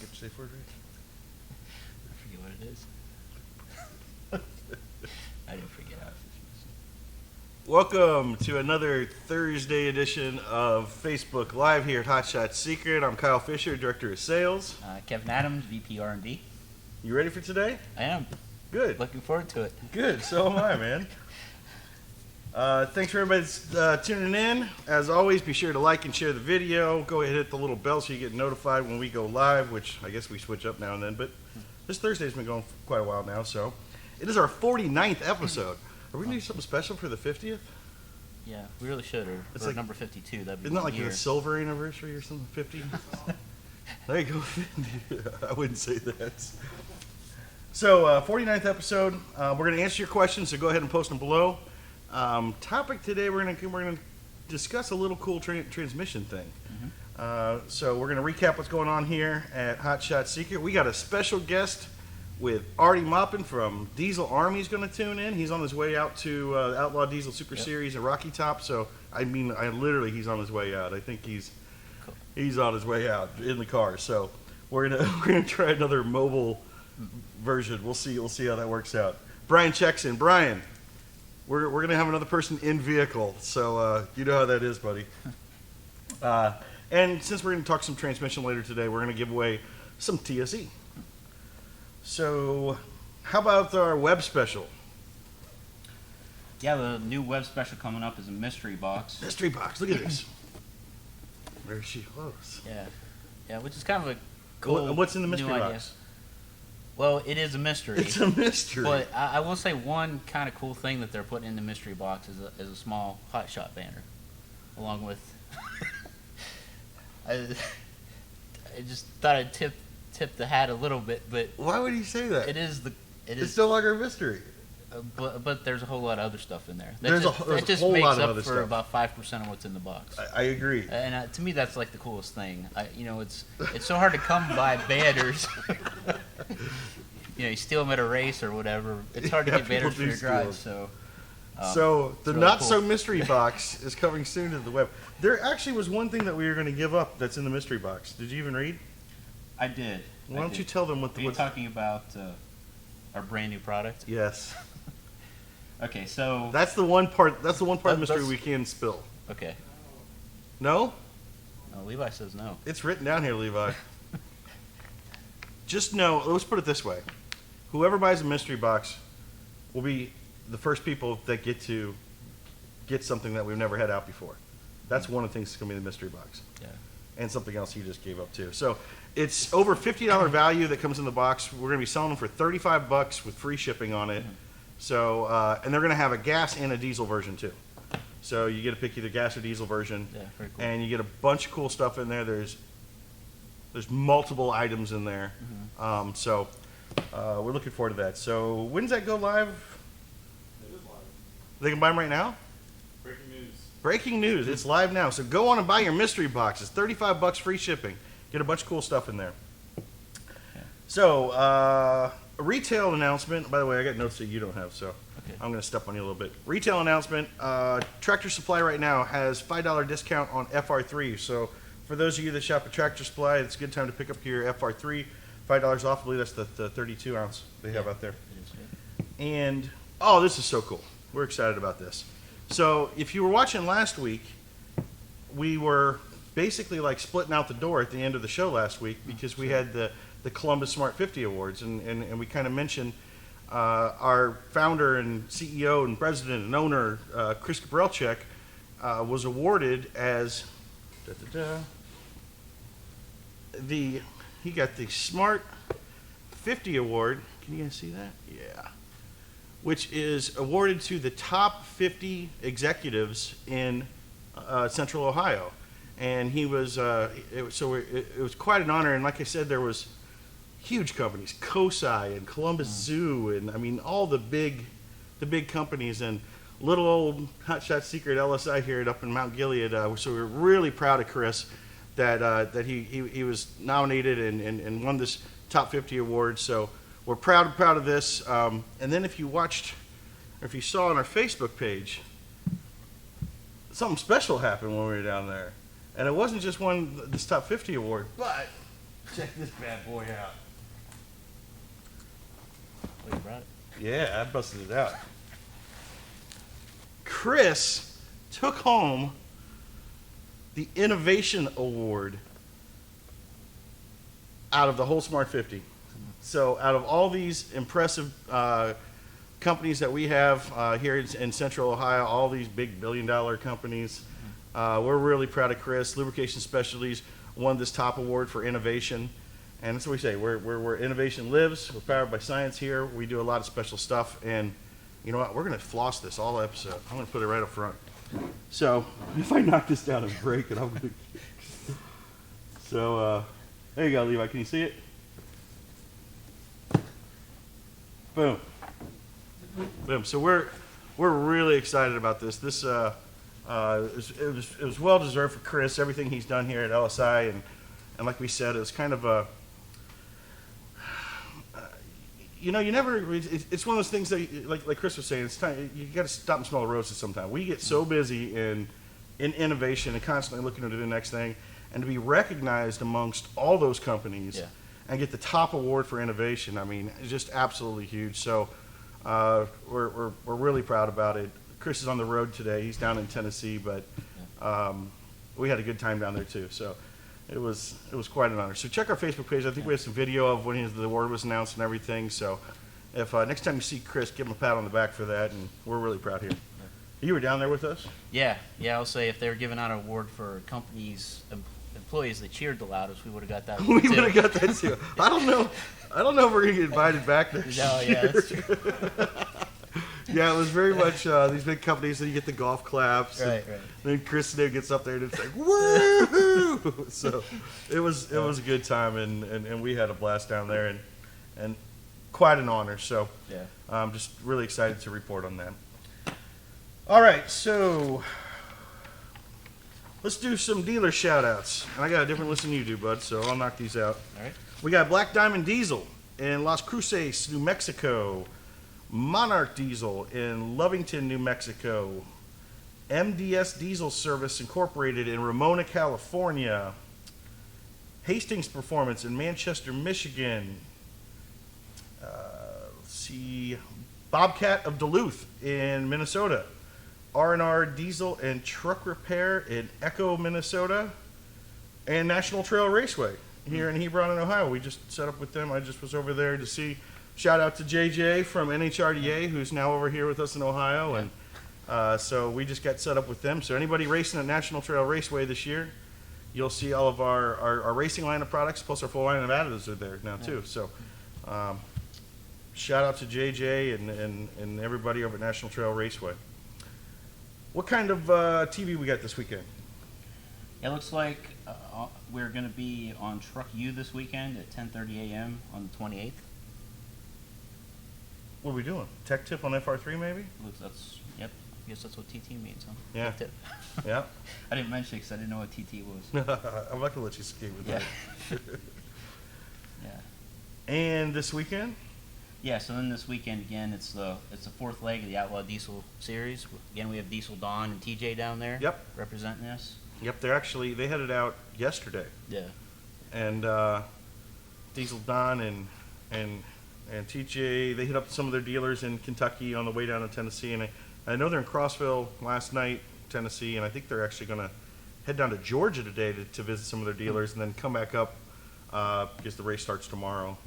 Get your safe word I forget what it is. I didn't forget how it is. Welcome to another Thursday edition of Facebook Live here at Hot Shot Secret. I'm Kyle Fisher, Director of Sales. Kevin Adams, VP R&D. You ready for today? I am. Good. Looking forward to it. Good. So am I, man. Thanks for everybody that's tuning in. As always, be sure to like and share the video. Go ahead and hit the little bell so you get notified when we go live, which I guess we switch up now and then. But this Thursday's been going for quite a while now, so it is our 49th episode. Are we going to do something special for the 50th? Yeah, we really should. Or like, number 52. That'd be isn't that like year. a silver anniversary or something? 50? There you go. I wouldn't say that. So, 49th episode. We're going to answer your questions, so go ahead and post them below. Topic today, we're going to discuss a little cool transmission thing. So we're going to recap what's going on here at Hot Shot Secret. We got a special guest with Artie Maupin from Diesel Army is going to tune in. He's on his way out to Outlaw Diesel Super Series at Rocky Top. So I mean, literally he's on his way out. I think he's on his way out in the car. So we're gonna try another mobile version. We'll see how that works out. Brian checks in. Brian, we're gonna have another person in vehicle. So you know how that is, buddy. And since we're going to talk some transmission later today, we're going to give away some TSE. So, how about our web special? Yeah, the new web special coming up is a mystery box. Mystery box, look at this. There she goes. Yeah, which is kind of a cool. What's in the mystery new box? idea. Well, it is a mystery. It's a mystery. But I will say one kind of cool thing that they're putting in the mystery box is a small Hot Shot banner, along with. I just thought I'd tip the hat a little bit, but why would he say that? It's no longer a mystery. But there's a whole lot of other stuff in there. There's a whole lot of other stuff. For about 5% of what's in the box. I agree. And to me, that's like the coolest thing. It's so hard to come by banners. You steal them at a race or whatever. It's hard to get banners for your drive. So the really not so cool. mystery box is coming soon to the web. There actually was one thing that we were going to give up that's in the mystery box. Did you even read? I did. Why don't you tell them what Are you talking about our brand new product? Yes. Okay, so That's the one part. That's the one part of the mystery we can spill. okay. No? No, Levi says no. It's written down here, Levi. Just know. Let's put it this way: whoever buys a mystery box will be the first people that get something that we've never had out before. That's one of the things that's going to be in the mystery box. Yeah. And something else he just gave up too. So it's over $50 value that comes in the box. We're going to be selling them for $35 with free shipping on it. So and they're going to have a gas and a diesel version too. So you get to pick either gas or diesel version. Yeah, very cool. And you get a bunch of cool stuff in there. There's multiple items in there. So we're looking forward to that. So when does that go live? It is live. They can buy them right now? Breaking news. Breaking news. It's live now. So go on and buy your mystery box. It's $35 free shipping. Get a bunch of cool stuff in there. Yeah. So, a retail announcement. By the way, I got notes that you don't have, so Okay. I'm going to step on you a little bit. Retail announcement. Tractor Supply right now has $5 discount on FR3. So for those of you that shop at Tractor Supply, it's a good time to pick up your FR3. $5 off. I believe that's the 32 ounce they have out there. It is, yeah. And, oh, this is so cool. We're excited about this. So if you were watching last week, we were basically like splitting out the door at the end of the show last week because we had the Columbus Smart50 Awards. And we kind of mentioned our founder and CEO and president and owner, Chris Gabrelchek, was awarded as he got the Smart 50 Award. Can you guys see that? Yeah. Which is awarded to the top 50 executives in Central Ohio, and he was it was quite an honor. And like I said, there was huge companies, COSI and Columbus Zoo, and I mean all the big companies, and little old Hot Shot Secret LSI here up in Mount Gilead. So we're really proud of Chris that he was nominated and won this top 50 award. So we're proud of this. And then if you watched, or if you saw on our Facebook page, something special happened when we were down there. And it wasn't just this top 50 award, but check this bad boy out. Oh, you brought it? Yeah, I busted it out. Chris took home the Innovation Award out of the whole Smart 50. So out of all these impressive companies that we have here in Central Ohio, all these big billion-dollar companies, we're really proud of Chris. Lubrication Specialties won this top award for innovation. And that's what we say, where innovation lives. We're powered by science here. We do a lot of special stuff. And you know what? We're going to floss this all episode. I'm going to put it right up front. So if I knock this down and break it, I'm going to... So there you go, Levi. Can you see it? Boom. Boom. So we're really excited about this. This it was well deserved for Chris. Everything he's done here at LSI, and like we said, it was kind of a you never. It's one of those things that, like Chris was saying, it's time you got to stop and smell the roses sometime. We get so busy in innovation and constantly looking to do the next thing, and to be recognized amongst all those companies. Yeah. And get the top award for innovation. I mean, it's just absolutely huge. So we're really proud about it. Chris is on the road today. He's down in Tennessee, but we had a good time down there too. So it was quite an honor. So check our Facebook page. I think we have some video of when the award was announced and everything. So if next time you see Chris, give him a pat on the back for that. And we're really proud here. You were down there with us? Yeah. I'll say if they were giving out an award for companies, employees that cheered the loudest, we would have got that. We would have got that too. I don't know if we're gonna get invited back next year. Yeah, that's true. Yeah, it was very much these big companies that you get the golf claps. Right. Then Chris Snow gets up there and it's like woo! So it was a good time and we had a blast down there and quite an honor. So Yeah. I'm just really excited to report on that. All right, so let's do some dealer shout-outs. And I got a different list than you do, bud, so I'll knock these out. All right. We got Black Diamond Diesel in Las Cruces, New Mexico. Monarch Diesel in Lovington, New Mexico. MDS Diesel Service Incorporated in Ramona, California. Hastings Performance in Manchester, Michigan. Let's see. Bobcat of Duluth in Minnesota. R&R Diesel and Truck Repair in Echo, Minnesota, and National Trail Raceway here in Hebron, Ohio. We just set up with them. I just was over there to see. Shout out to JJ from NHRDA, who's now over here with us in Ohio, and so we just got set up with them. So anybody racing at National Trail Raceway this year, you'll see all of our racing line of products, plus our full line of additives are there now too. So shout out to JJ and everybody over at National Trail Raceway. What kind of TV we got this weekend? It looks like we're going to be on Truck U this weekend at 10:30 a.m. on the 28th. What are we doing? Tech tip on FR3 maybe? Yep. I guess that's what TT means, huh? Yeah. Tip. Yeah. I didn't mention it because I didn't know what TT was. I'm not going to let you skate with Yeah. that. Yeah. And this weekend? Yeah, so then this weekend again, it's the fourth leg of the Outlaw Diesel series. Again, we have Diesel Don and TJ down there. Yep. Representing us. Yep, they headed out yesterday. Yeah. And Diesel Don and TJ, they hit up some of their dealers in Kentucky on the way down to Tennessee. And I know they're in Crossville last night, Tennessee, and I think they're actually going to head down to Georgia today to visit some of their dealers and then come back up because the race starts tomorrow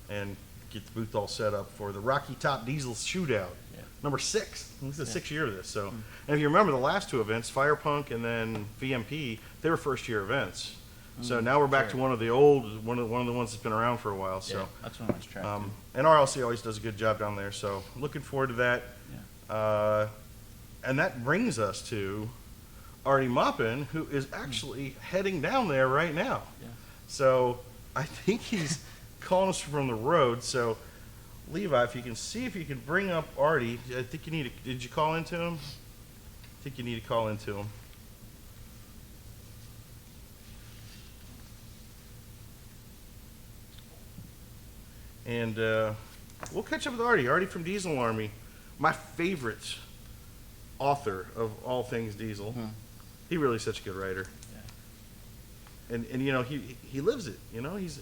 and get the booth all set up for the Rocky Top Diesel Shootout. Yeah. Number 6. This is the 6th year of this. So, and if you remember the last two events, Fire Punk and then VMP, they were first-year events. So now we're back to one of the old, one of the ones that's been around for a while. So Yeah, that's one I was tracked to. and RLC always does a good job down there. So looking forward to that. Yeah. And that brings us to Artie Moppin, who is actually heading down there right now. Yeah. So I think he's calling us from the road. So Levi, if you can see if you can bring up Artie, I think you need to, did you call into him? I think you need to call into him. And we'll catch up with Artie. Artie from Diesel Army, my favorite author of all things diesel. He really is such a good writer. and he lives it. He's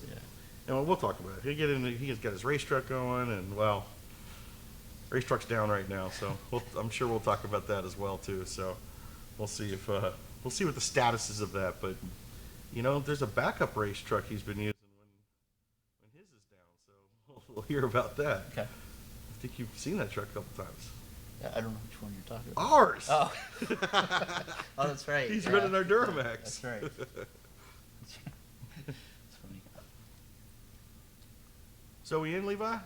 we'll talk about it. He's got his race truck going, and race truck's down right now, so I'm sure we'll talk about that as well too. So we'll see what the status is of that. But there's a backup race truck he's been using when his is down, so we'll hear about that. Okay. I think you've seen that truck a couple times. I don't know which one you're talking about. Ours. Oh. Oh, that's right. He's running our Duramax. That's right. That's funny. So we in, Levi?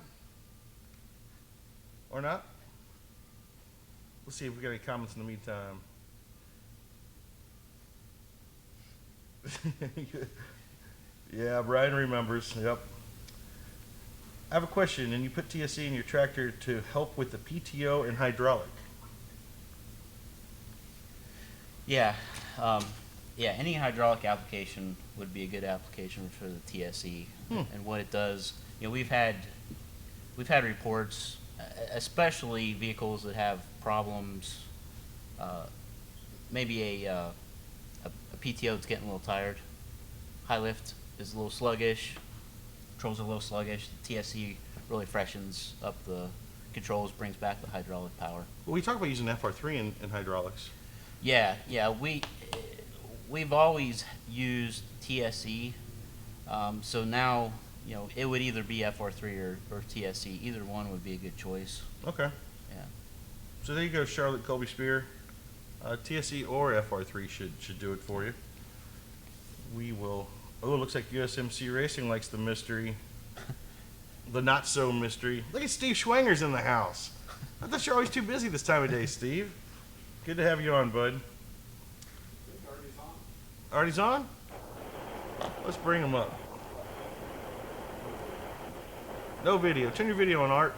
Or not? Let's see if we got any comments in the meantime. Yeah, Brian remembers. Yep. I have a question. And you put TSC in your tractor to help with the PTO and hydraulic. Yeah. Any hydraulic application would be a good application for the TSE. And what it does, we've had reports, especially vehicles that have problems. Maybe a PTO that's getting a little tired. High lift is a little sluggish. Controls are a little sluggish. The TSE really freshens up the controls, brings back the hydraulic power. Well, we talk about using FR3 in hydraulics. Yeah. We've always used TSE, so now it would either be FR3 or TSE. Either one would be a good choice. Okay. Yeah. So there you go, Charlotte Colby Spear. TSE or FR3 should do it for you. We will. Oh, it looks like USMC Racing likes the mystery. The not so mystery. Look at Steve Schwanger's in the house. I thought you're always too busy this time of day, Steve. Good to have you on, bud. Artie's on? Let's bring him up. No video. Turn your video on, Art.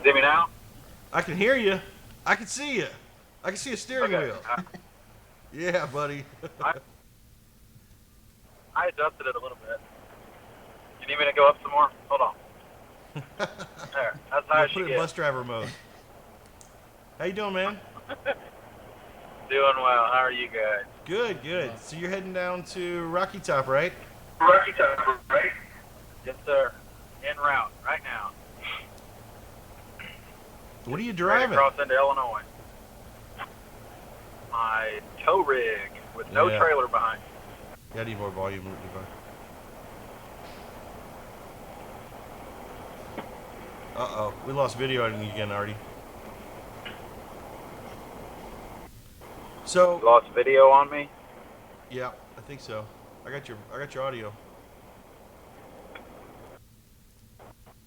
See me now? I can hear you. I can see you. I can see a steering Okay. wheel. Yeah, buddy. I adjusted it a little bit. You need me to go up some more? Hold on. There. That's how Yeah, I put should it in get. bus driver mode. How you doing, man? Doing well. How are you guys? Good, good. So you're heading down to Rocky Top, right? Rocky Top, right? Yes, sir. En route right now. What are you Right driving? across into Illinois. My tow rig with no Yeah. trailer behind. Yeah, I need more volume, Levi. Uh-oh. We lost video on you again, Artie. So, You lost video on me? yeah, I think so. I got your audio.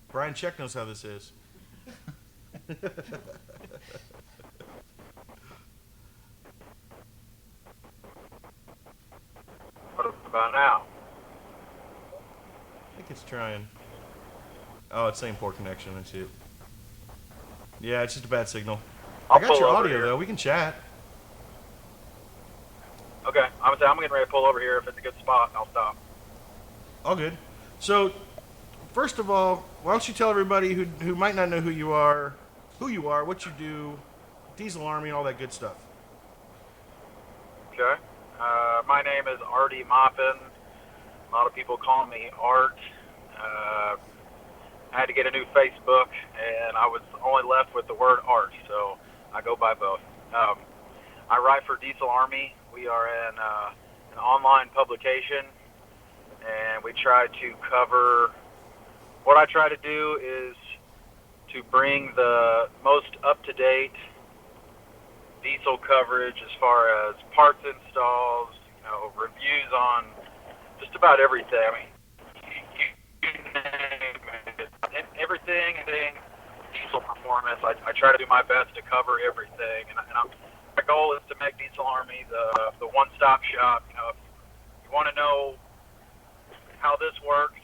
Brian Check knows how this is. What about now? I think it's trying. Oh, it's saying poor connection. I see it. Yeah, it's just a bad signal. I'll I got pull your over audio, here. though. We can chat. Okay, I'm getting ready to pull over here. If it's a good spot, I'll stop. All good. So, first of all, why don't you tell everybody who might not know who you are, what you do, Diesel Army, all that good stuff. Okay. My name is Artie Moppin. A lot of people call me Art. I had to get a new Facebook, and I was only left with the word Art, so I go by both. I write for Diesel Army. We are an online publication, and we try to cover. What I try to do is to bring the most up-to-date diesel coverage as far as parts installs, reviews on just about everything. I mean, you name it, everything, diesel performance. I try to do my best to cover everything, and my goal is to make Diesel Army the one-stop shop. If you want to know how this works,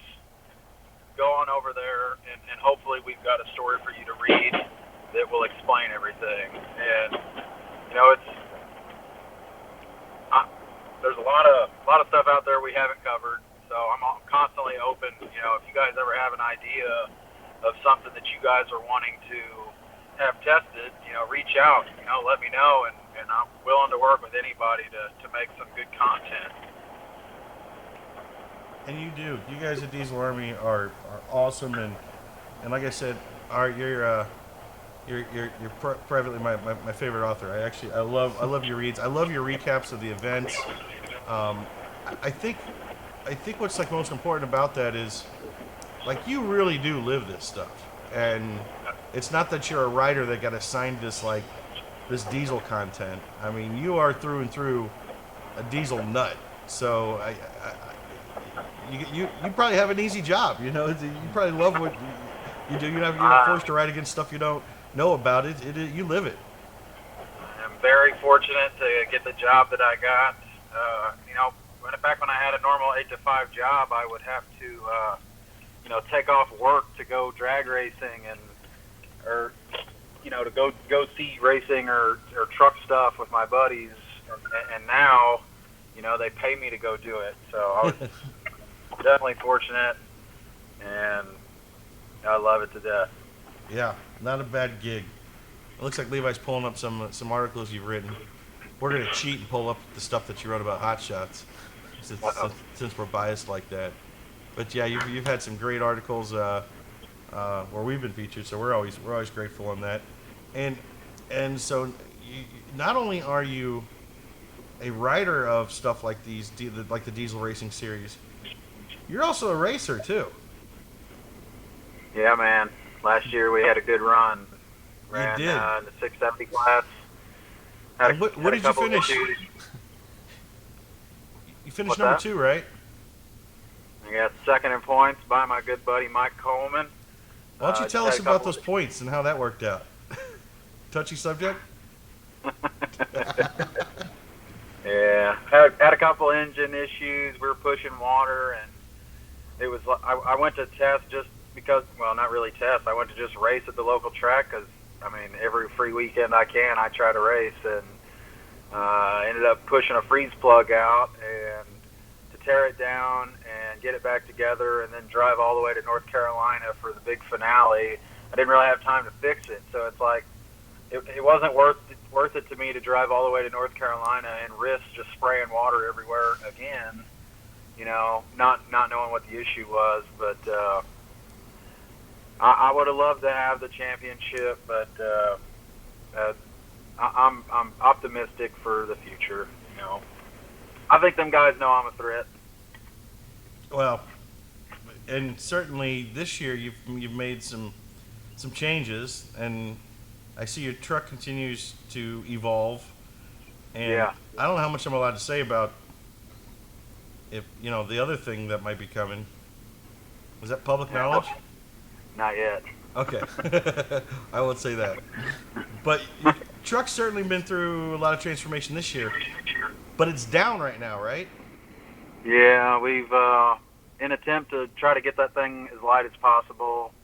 go on over there, and hopefully we've got a story for you to read that will explain everything. And there's a lot of stuff out there we haven't covered, so I'm constantly open. If you guys ever have an idea of something that you guys are wanting to have tested, reach out, let me know, and I'm willing to work with anybody to make some good content. And you do. You guys at Diesel Army are awesome, and like I said, you're privately my favorite author. I love your reads. I love your recaps of the events. I think what's like most important about that is like you really do live this stuff, and it's not that you're a writer that got assigned this diesel content. I mean, you are through and through a diesel nut. So you probably have an easy job. You probably love what you do. You're not forced to write against stuff you don't know about. You live it. I'm very fortunate to get the job that I got. Back when I had a normal 8-to-5 job, I would have to, take off work to go drag racing or to go see racing or truck stuff with my buddies. And now, they pay me to go do it. So I was definitely fortunate, and I love it to death. Yeah, not a bad gig. It looks like Levi's pulling up some articles you've written. We're going to cheat and pull up the stuff that you wrote about hot shots, since we're biased like that. But yeah, you've had some great articles where we've been featured, so we're always grateful on that. And so not only are you a writer of stuff like like the Diesel Racing series, you're also a racer too. Yeah, man. Last year we had a good run. Ran, you did. In the 670 class. What did you finish? You finished What's number that? 2, right? I got second in points by my good buddy Mike Coleman. Why don't you tell us about those points and how that worked out? Touchy subject? Yeah, had a couple engine issues. We were pushing water, and it was. I went to test just because. Well, not really test. I went to just race at the local track because, every free weekend I try to race, and ended up pushing a freeze plug out and to tear it down and get it back together, and then drive all the way to North Carolina for the big finale. I didn't really have time to fix it, so it's like it wasn't worth it to me to drive all the way to North Carolina and risk just spraying water everywhere again. Not knowing what the issue was, but I would have loved to have the championship, but I'm optimistic for the future. I think them guys know I'm a threat. Well, and certainly this year you've made some changes, and I see your truck continues to evolve. And Yeah. I don't know how much I'm allowed to say about if the other thing that might be coming. Was that public knowledge? Not yet. Okay. I won't say that. But your truck's certainly been through a lot of transformation this year. But it's down right now, right? Yeah, we've in attempt to try to get that thing as light as possible.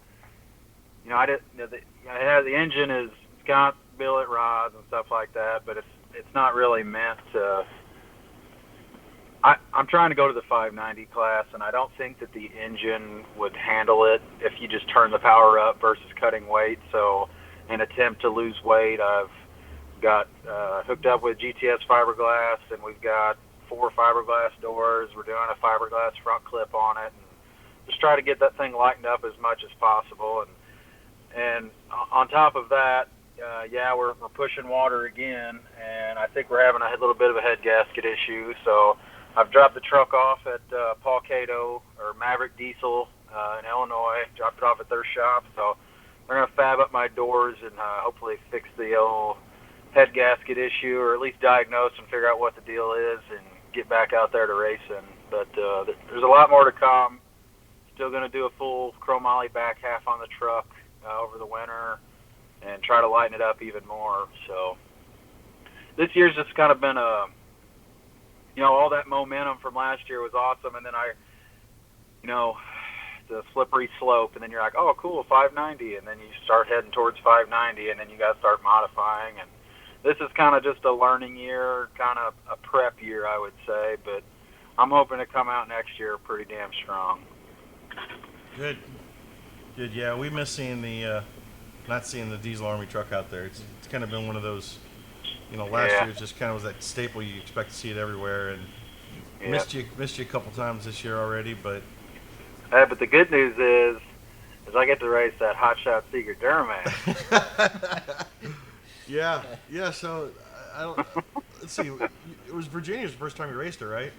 The engine is got billet rods and stuff like that, but it's not really meant to. I'm trying to go to the 590 class, and I don't think that the engine would handle it if you just turn the power up versus cutting weight. So, in attempt to lose weight, I've got hooked up with GTS fiberglass, and we've got 4 fiberglass doors. We're doing a fiberglass front clip on it, and just try to get that thing lightened up as much as possible. And on top of that, we're pushing water again, and I think we're having a little bit of a head gasket issue. So I've dropped the truck off at Paul Cato or Maverick Diesel in Illinois. Dropped it off at their shop. So they're going to fab up my doors and hopefully fix the old head gasket issue, or at least diagnose and figure out what the deal is and get back out there to racing. But there's a lot more to come. Still going to do a full chromoly back half on the truck over the winter and try to lighten it up even more. So this year's just kind of been all that momentum from last year was awesome, and then the slippery slope, and then you're like, oh, cool, 590, and then you start heading towards 590, and then you got to start modifying, and this is kind of just a learning year, kind of a prep year, I would say, but I'm hoping to come out next year pretty damn strong. Good. Yeah, we miss seeing the not seeing the Diesel Army truck out there. It's kind of been one of those, last year it just kind of was that staple. You expect to see it everywhere, and missed you a couple times this year already. But but the good news is I get to race that Hot Shot Secret Duramax. yeah. So I don't. Let's see. It was Virginia's first time you raced her, right?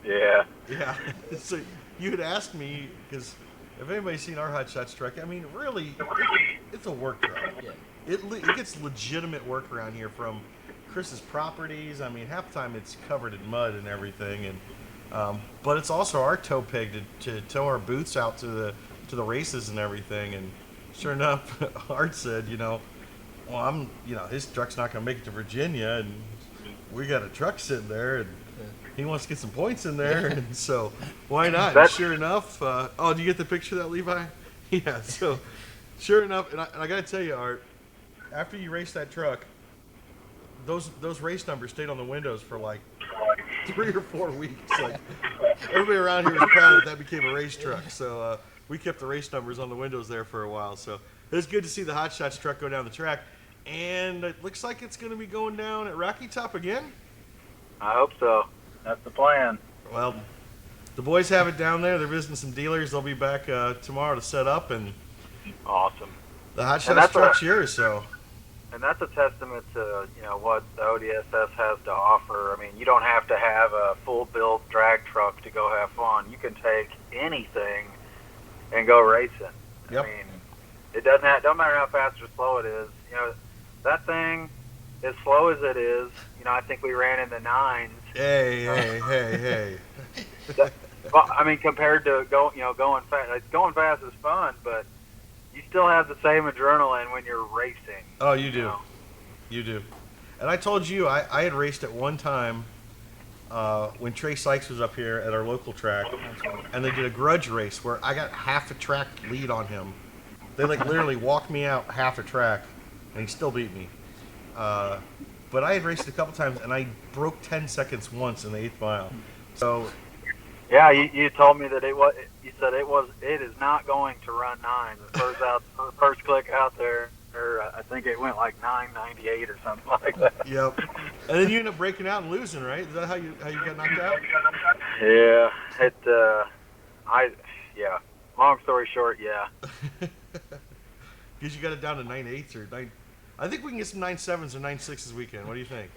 Yeah. Yeah. So you had asked me, because if anybody's seen our Hot Shots truck, I mean, really, it's a work truck. Yeah. It gets legitimate work around here from Chris's properties. I mean, half the time it's covered in mud and everything, and but it's also our tow peg to tow our booths out to the races and everything. And sure enough, Art said, well, his truck's not going to make it to Virginia, and we got a truck sitting there, and he wants to get some points in there, and so why not? And sure enough, do you get the picture of that, Levi? Yeah, so sure enough, and I got to tell you, Art, after you raced that truck, those race numbers stayed on the windows for like 3 or 4 weeks. Like, everybody around here was proud that became a race truck, so we kept the race numbers on the windows there for a while. So it was good to see the Hot Shots truck go down the track, and it looks like it's going to be going down at Rocky Top again. I hope so. That's the plan. Well, the boys have it down there. They're visiting some dealers. They'll be back tomorrow to set up, and Awesome. the Hot Shots truck's yours. So, and that's a testament to what the ODSS has to offer. I mean, you don't have to have a full-built drag truck to go have fun. You can take anything and go racing. Yep. I mean, it don't matter how fast or slow it is. That thing, as slow as it is, I think we ran in the 9s. Hey. Well, I mean, compared to going fast. Like, going fast is fun, but you still have the same adrenaline when you're racing. Oh, you do. You do. And I told you, I had raced at one time when Trey Sykes was up here at our local track, and they did a grudge race where I got half a track lead on him. They literally walked me out half a track, and he still beat me. But I had raced a couple times, and I broke 10 seconds once in the 8th mile. So, yeah, you told me that it is not going to run 9. The first click out there, I think it went like 9:98 or something like that. Yep. And then you end up breaking out and losing, right? Is that how you got knocked out? Yeah. Long story short, yeah. Because you got it down to 9.8s or 9. I think we can get some 9.7s or 9.6s this weekend. What do you think?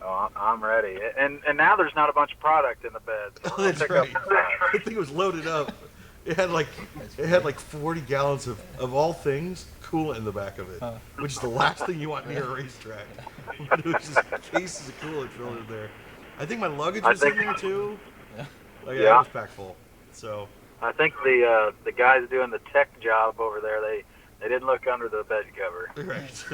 Oh, I'm ready. And now there's not a bunch of product in the bed. So Oh, that's right. I think it was loaded up. It had like 40 gallons of all things coolant in the back of it, which is the last thing you want near a racetrack. It was just cases of coolant filled in there. I think my luggage was in there too. Oh yeah, it was packed full. So I think the guys doing the tech job over there, they didn't look under the bed cover. Right.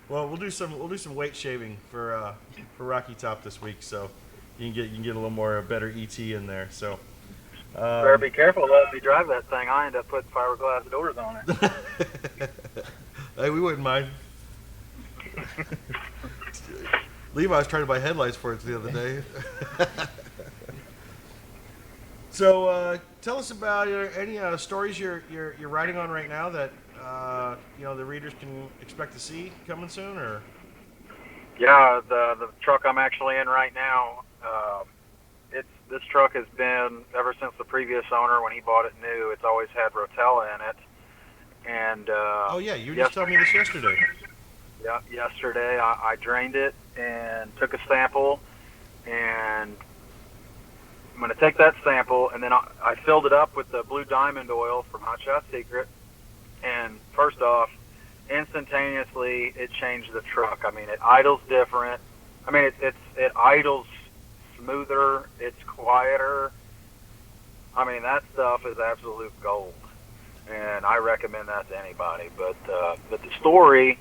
Well, we'll do some weight shaving for Rocky Top this week, so you can get a little more better ET in there. So better be careful. Let me drive that thing. I end up putting fiberglass doors on it. Hey, we wouldn't mind. Levi was trying to buy headlights for it the other day. So tell us about any stories you're riding on right now that the readers can expect to see coming soon, or? Yeah, the truck I'm actually in right now. This truck has been, ever since the previous owner, when he bought it new, it's always had Rotella in it. And oh yeah, you just told me this yesterday. Yeah, yesterday I drained it and took a sample, and I'm going to take that sample, and then I filled it up with the Blue Diamond oil from Hot Shot Secret. And first off, instantaneously it changed the truck. I mean, it idles different. I mean, it idles smoother. It's quieter. I mean, that stuff is absolute gold, and I recommend that to anybody. But the story,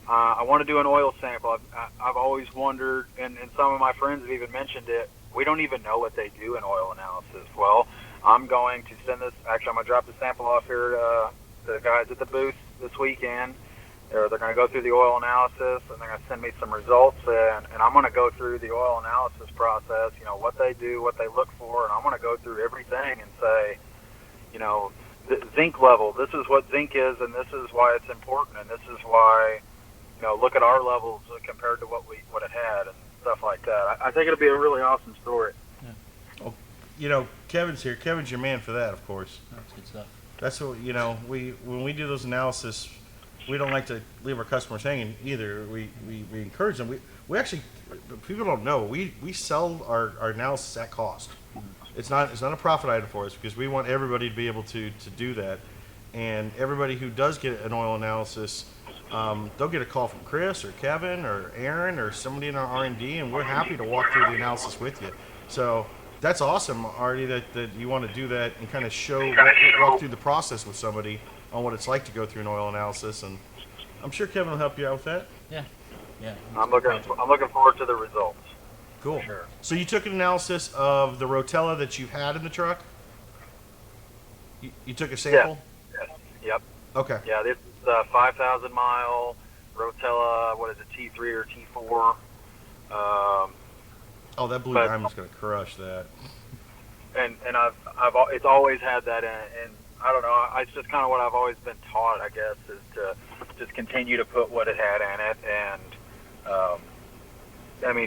I want to do an oil sample. I've always wondered, and some of my friends have even mentioned it. We don't even know what they do in oil analysis. Well, I'm going to send this. Actually, I'm going to drop the sample off here to the guys at the booth this weekend. They're going to go through the oil analysis, and they're going to send me some results, and I'm going to go through the oil analysis process, what they do, what they look for, and I'm going to go through everything and say, zinc level. This is what zinc is, and this is why it's important, and this is why, look at our levels compared to what it had and stuff like that. I think it'll be a really awesome story. Kevin's here. Kevin's your man for that, of course. That's good stuff. That's what when we do those analysis, we don't like to leave our customers hanging either. We encourage them. We actually, people don't know, we sell our analysis at cost. It's not a profit item for us because we want everybody to be able to do that. And everybody who does get an oil analysis, they'll get a call from Chris or Kevin or Aaron or somebody in our R&D, and we're happy to walk through the analysis with you. So that's awesome, Artie, that you want to do that and kind of walk through the process with somebody on what it's like to go through an oil analysis. And I'm sure Kevin will help you out with that. Yeah. I'm looking forward to the results. Cool. Sure. So you took an analysis of the Rotella that you've had in the truck? You took a sample? Yes. Yep. Okay. Yeah, this is a 5,000 mile Rotella. What is it, T3 or T4? Oh, that blue diamond's gonna crush that. And it's always had that, and I don't know. It's just kind of what I've always been taught, I guess, is to just continue to put what it had in it, and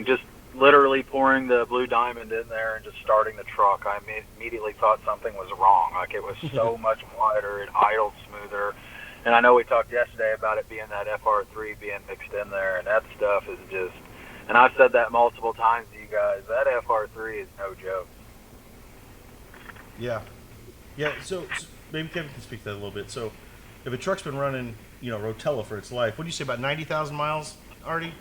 just literally pouring the blue diamond in there and just starting the truck. I immediately thought something was wrong. Like, it was so much quieter, it idled smoother, and I know we talked yesterday about it being that FR3 being mixed in there, and that stuff is just. And I've said that multiple times to you guys. That FR3 is no joke. Yeah. So maybe Kevin can speak to that a little bit. So, if a truck's been running, Rotella for its life, what do you say about 90,000 miles, Artie?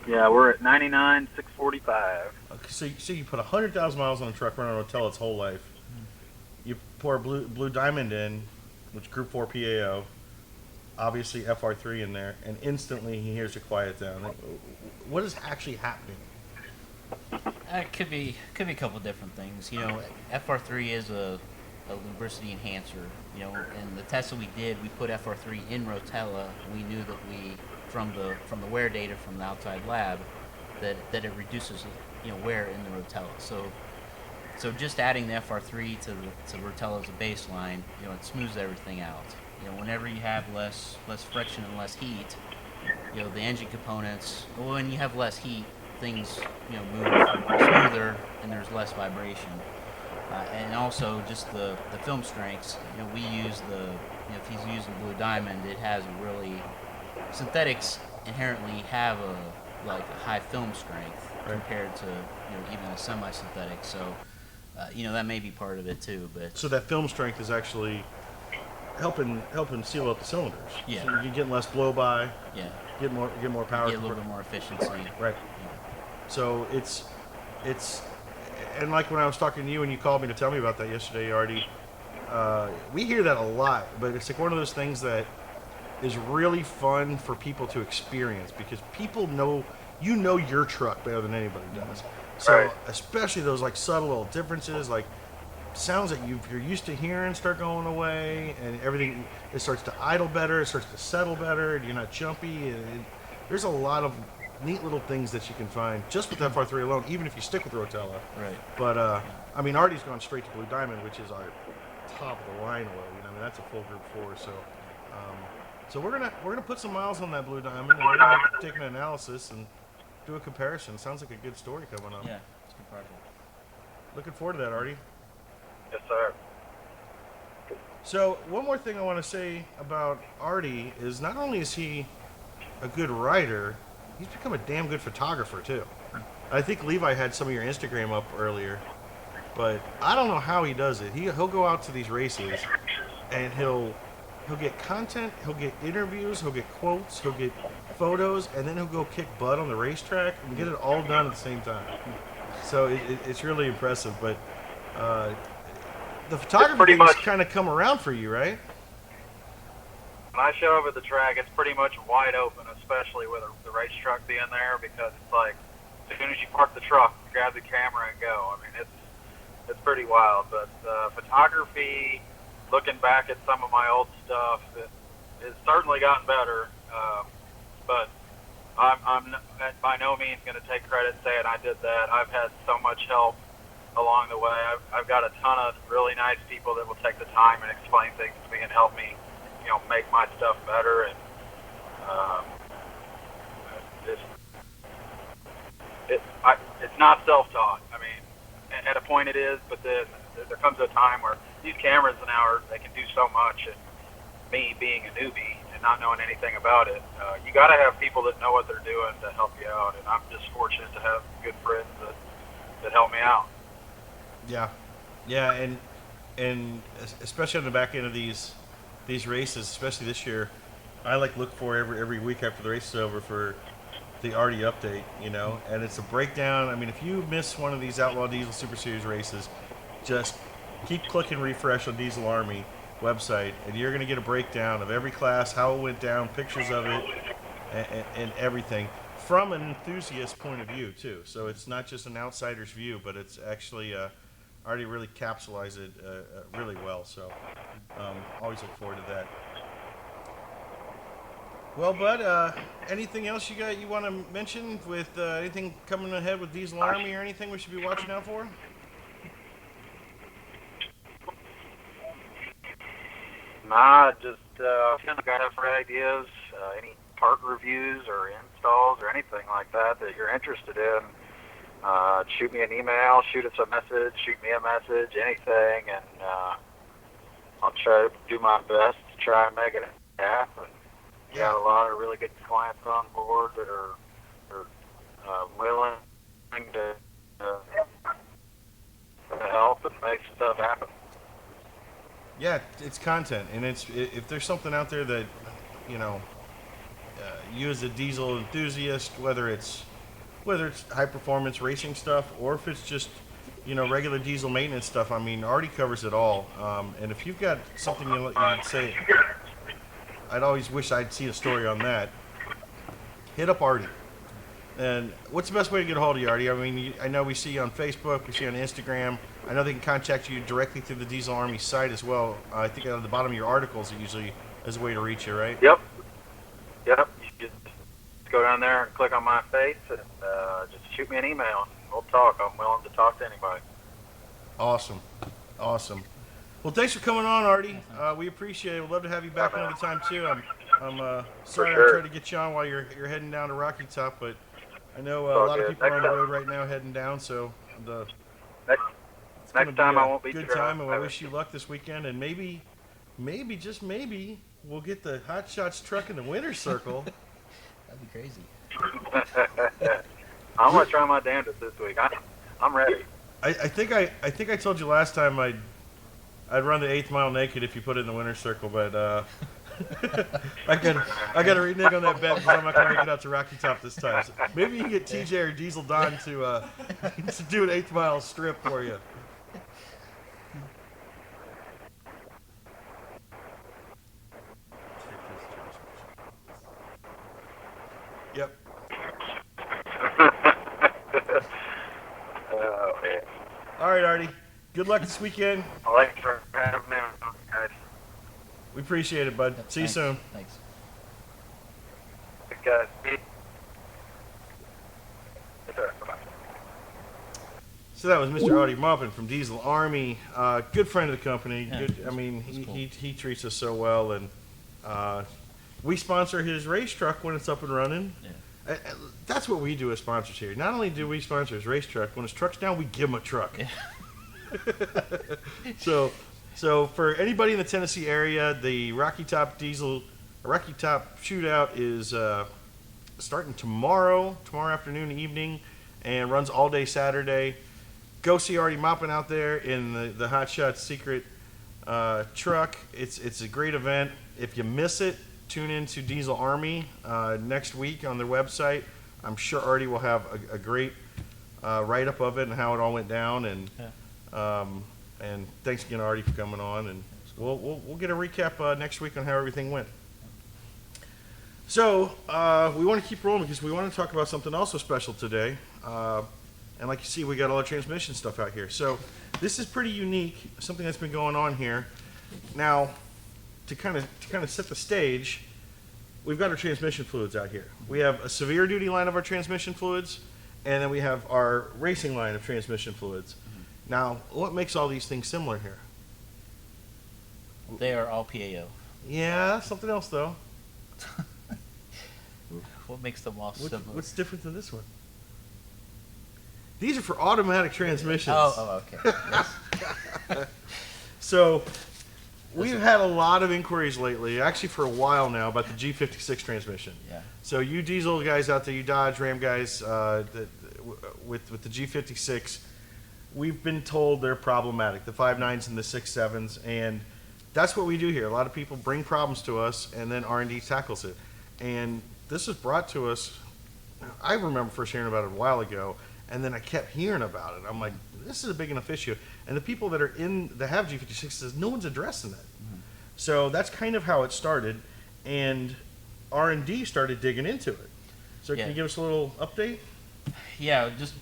Yeah, we're at 99,645. Okay, so you put 100,000 miles on a truck running Rotella its whole life. You pour a blue diamond in, which Group 4 PAO, obviously FR3 in there, and instantly he hears it quiet down. What is actually happening? It could be a couple different things. FR3 is a lubricity enhancer. And the test that we did, we put FR3 in Rotella. We knew that from the wear data from the outside lab, that it reduces wear in the Rotella. So just adding the FR3 to Rotella as a baseline, it smooths everything out. Whenever you have less friction and less heat, the engine components. When you have less heat, things move smoother and there's less vibration. And also just the film strengths. We use if he's using Blue Diamond, it has synthetics inherently have a high film strength compared to even a semi-synthetic. So that may be part of it too. But so that film strength is actually helping seal up the cylinders. Yeah. So you're getting less blow by. Yeah. Get more power. Get a little bit more efficiency. Right. Yeah. So it's and like when I was talking to you and you called me to tell me about that yesterday, Artie, we hear that a lot, but it's like one of those things that is really fun for people to experience because people know your truck better than anybody does. So Right. especially those subtle little differences, sounds that you're used to hearing start going away, and everything, it starts to idle better, it starts to settle better, and you're not jumpy. And there's a lot of neat little things that you can find just with FR3 alone, even if you stick with Rotella. Right. But Artie's gone straight to Blue Diamond, which is our top of the line oil. That's a full Group 4. So we're gonna put some miles on that Blue Diamond, and we're gonna take an analysis and do a comparison. Sounds like a good story coming up. Yeah, it's a good project. Looking forward to that, Artie. Yes, sir. So one more thing I want to say about Artie is not only is he a good writer, he's become a damn good photographer too. I think Levi had some of your Instagram up earlier, but I don't know how he does it. He'll go out to these races and he'll get content, he'll get interviews, he'll get quotes, he'll get photos, and then he'll go kick butt on the racetrack and get it all done at the same time. So it's really impressive, but the photography thing's kind of come around for you, right? When I show up at the track, it's pretty much wide open, especially with the race truck being there, because it's like as soon as you park the truck, grab the camera and go. It's pretty wild. But photography, looking back at some of my old stuff, it's certainly gotten better. But I'm by no means going to take credit saying I did that. I've had so much help along the way. I've got a ton of really nice people that will take the time and explain things to me and help me, make my stuff better. And just it's not self-taught. I mean, at a point it is, but then there comes a time where these cameras now they can do so much, and me being a newbie and not knowing anything about it, you got to have people that know what they're doing to help you out. And I'm just fortunate to have good friends that help me out. Yeah, and especially on the back end of these races, especially this year, I look for every week after the race is over for the Artie update, and it's a breakdown. I mean, if you miss one of these Outlaw Diesel Super Series races, just keep clicking refresh on Diesel Army website, and you're going to get a breakdown of every class, how it went down, pictures of it, and everything from an enthusiast point of view too. So it's not just an outsider's view, but it's actually Artie really capsulized it really well. So always look forward to that. Well, Bud, anything else you want to mention with anything coming ahead with Diesel Army or anything we should be watching out for? Nah, just kind of got for ideas, any part reviews or installs or anything like that you're interested in. Shoot me an email, shoot us a message, shoot me a message, anything, and I'll try to do my best to try and make it happen. Got a lot of really good clients on board that are willing to help and make stuff happen. Yeah, it's content, and if there's something out there that you as a diesel enthusiast, whether it's high performance racing stuff or if it's just regular diesel maintenance stuff, I mean, Artie covers it all. And if you've got something you'd say, I'd always wish I'd seen a story on that. Hit up Artie. And what's the best way to get a hold of you, Artie? I mean, I know we see you on Facebook, we see you on Instagram. I know they can contact you directly through the Diesel Army site as well. I think at the bottom of your articles, it usually is a way to reach you, right? Yep. You just go down there and click on my face and just shoot me an email. We'll talk. I'm willing to talk to anybody. Awesome. Well, thanks for coming on, Artie. We appreciate it. We'd love to have you back another time too. I'm sorry I tried to get you on while you're heading down to Rocky Top, but I know a lot of people are on the road right now heading down, so Next time I won't be good time, and I wish you luck this weekend. And maybe, just maybe, we'll get the Hot Shots truck in the winner's circle. That'd be crazy. I'm gonna try my damnedest this week. I'm ready. I think I told you last time I'd run the 8th mile naked if you put it in the winner's circle, but I got to renege on that bet because I'm not gonna make it out to Rocky Top this time. So maybe you can get TJ or Diesel Don to do an 8th mile strip for you. Yep. Oh, man. All right, Artie. Good luck this weekend. Thanks for having me on, guys. We appreciate it, bud. Yep, See you soon. Thanks. Guys. Bye-bye. So that was Mr. Artie Maupin from Diesel Army. Good friend of the company. Yeah, Good. I mean, cool. he treats us so well, and we sponsor his race truck when it's up and running. Yeah. That's what we do as sponsors here. Not only do we sponsor his race truck, when his truck's down, we give him a truck. Yeah. So for anybody in the Tennessee area, the Rocky Top Shootout is starting tomorrow afternoon, evening, and runs all day Saturday. Go see Artie Maupin out there in the Hot Shots Secret truck. It's a great event. If you miss it, tune in to Diesel Army next week on their website. I'm sure Artie will have a great write-up of it and how it all went down. And thanks again, Artie, for coming on. And we'll get a recap next week on how everything went. So we want to keep rolling because we want to talk about something also special today. And like you see, we got all the transmission stuff out here. So this is pretty unique, something that's been going on here. Now, to kind of set the stage, we've got our transmission fluids out here. We have a severe duty line of our transmission fluids, and then we have our racing line of transmission fluids. Now, what makes all these things similar here? They are all PAO. Yeah, something else though. What makes them all similar? What's different than this one? These are for automatic transmissions. Okay. Yes. So, we've had a lot of inquiries lately, actually for a while now, about the G56 transmission. Yeah. So you diesel guys out there, you Dodge, Ram guys, with the G56, we've been told they're problematic, the 5.9s and the 6.7s, and that's what we do here. A lot of people bring problems to us, and then R&D tackles it. And this was brought to us, I remember first hearing about it a while ago, and then I kept hearing about it. I'm like, this is a big enough issue. And the people that have G56 says, no one's addressing it. Mm-hmm. So that's kind of how it started, and R&D started digging into it. So Yeah. can you give us a little update? Yeah, just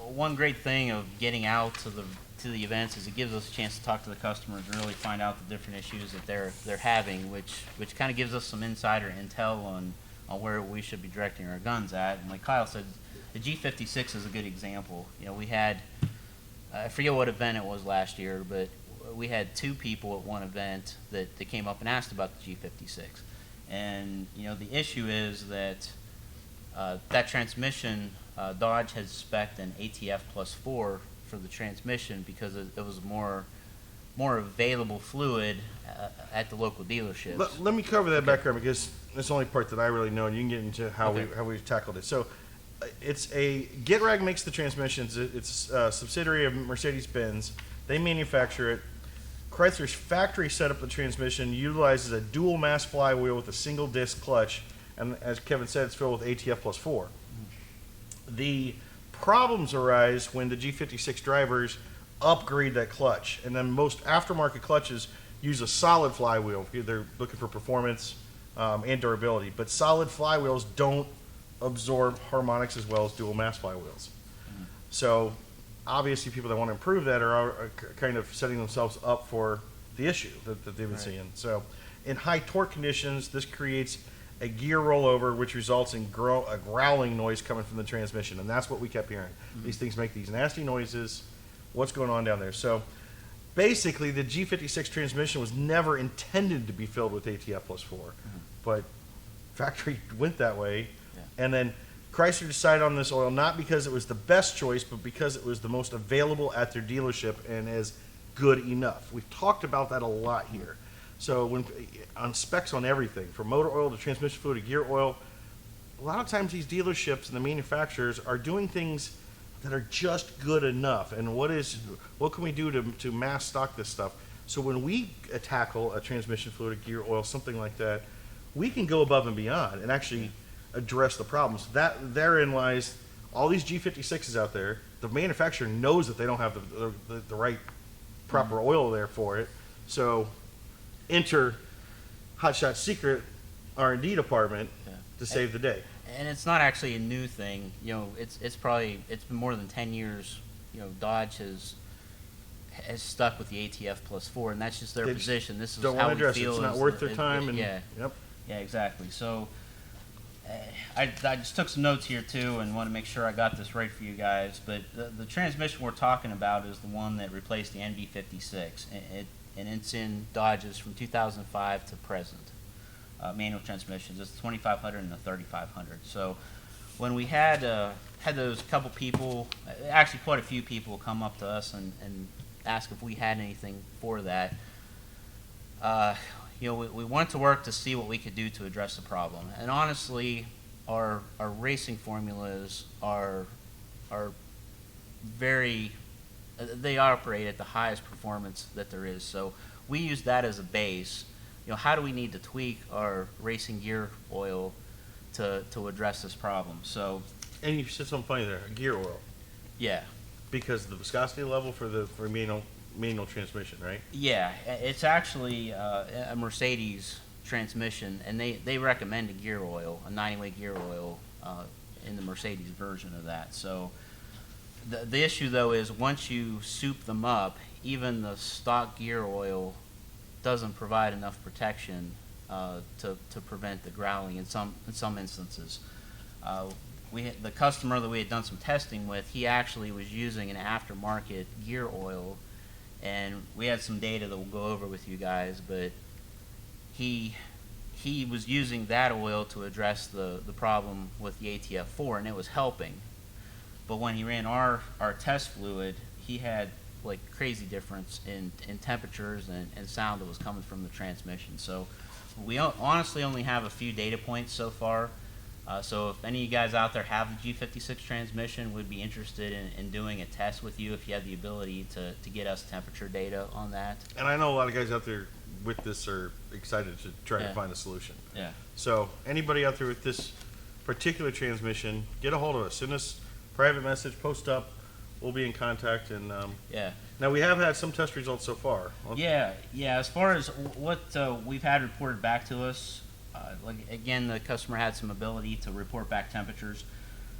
one great thing of getting out to the events is it gives us a chance to talk to the customers and really find out the different issues that they're having, which kind of gives us some insider intel on where we should be directing our guns at. And like Kyle said, the G56 is a good example. You know, we had, I forget what event it was last year, but we had 2 people at one event that came up and asked about the G56. And, you know, the issue is that that transmission, Dodge has spec'd an ATF plus 4 for the transmission because it was more available fluid at the local dealerships. Let me cover that background because that's the only part that I really know, and you can get into how Okay. we've tackled it. So it's Getrag makes the transmissions. It's a subsidiary of Mercedes-Benz. They manufacture it. Chrysler's factory set up the transmission utilizes a dual mass flywheel with a single disc clutch, and as Kevin said, it's filled with ATF plus 4. The problems arise when the G56 drivers upgrade that clutch, and then most aftermarket clutches use a solid flywheel. They're looking for performance and durability, but solid flywheels don't absorb harmonics as well as dual mass flywheels. So obviously people that want to improve that are kind of setting themselves up for the issue that they've been Right. seeing. So in high torque conditions, this creates a gear rollover, which results in a growling noise coming from the transmission, and that's what we kept hearing. These things make these nasty noises. What's going on down there? So basically, the G56 transmission was never intended to be filled with ATF plus 4, but factory went that way, Yeah. and then Chrysler decided on this oil not because it was the best choice, but because it was the most available at their dealership and is good enough. We've talked about that a lot here. So when on specs on everything, from motor oil to transmission fluid to gear oil, a lot of times these dealerships and the manufacturers are doing things that are just good enough. And what can we do to mass stock this stuff? So when we tackle a transmission fluid, a gear oil, something like that, we can go above and beyond and actually address the problems. Therein lies all these G56s out there. The manufacturer knows that they don't have the right proper oil there for it. So enter Hotshot's secret R&D department to save the day. And it's not actually a new thing. You know, it's been more than 10 years. You know, Dodge has stuck with the ATF plus 4, and that's just their They just position. This is don't how want to we address it. feel. It's not is worth the- their time. And, yeah, Yep. yeah, exactly. So I just took some notes here too, and want to make sure I got this right for you guys. But the transmission we're talking about is the one that replaced the NV56, and it's in Dodges from 2005 to present. Manual transmissions. It's the 2500 and the 3500. So when we had those couple people, actually quite a few people, come up to us and ask if we had anything for that. You know, we wanted to work to see what we could do to address the problem. And honestly, our racing formulas are very, they operate at the highest performance that there is. So we use that as a base. You know, how do we need to tweak our racing gear oil to address this problem? So, And you said something funny there, gear oil, yeah. because of the viscosity level for manual transmission, right? Yeah, it's actually a Mercedes transmission, and they recommend a gear oil, a 90-way gear oil, in the Mercedes version of that. So the issue, though, is once you soup them up, even the stock gear oil doesn't provide enough protection to prevent the growling in some instances. the customer that we had done some testing with, he actually was using an aftermarket gear oil, and we had some data that we'll go over with you guys, but he was using that oil to address the problem with the ATF4, and it was helping. But when he ran our test fluid, he had like crazy difference in temperatures and sound that was coming from the transmission. So we honestly only have a few data points so far. So if any of you guys out there have the G56 transmission, would be interested in doing a test with you if you have the ability to get us temperature data on that. And I know a lot of guys out there with this are excited to try to Yeah. find a solution. Yeah. So anybody out there with this particular transmission, get a hold of us. Send us a private message, post up. We'll be in contact. And Yeah. now we have had some test results so far. Yeah. As far as what we've had reported back to us, like again, the customer had some ability to report back temperatures.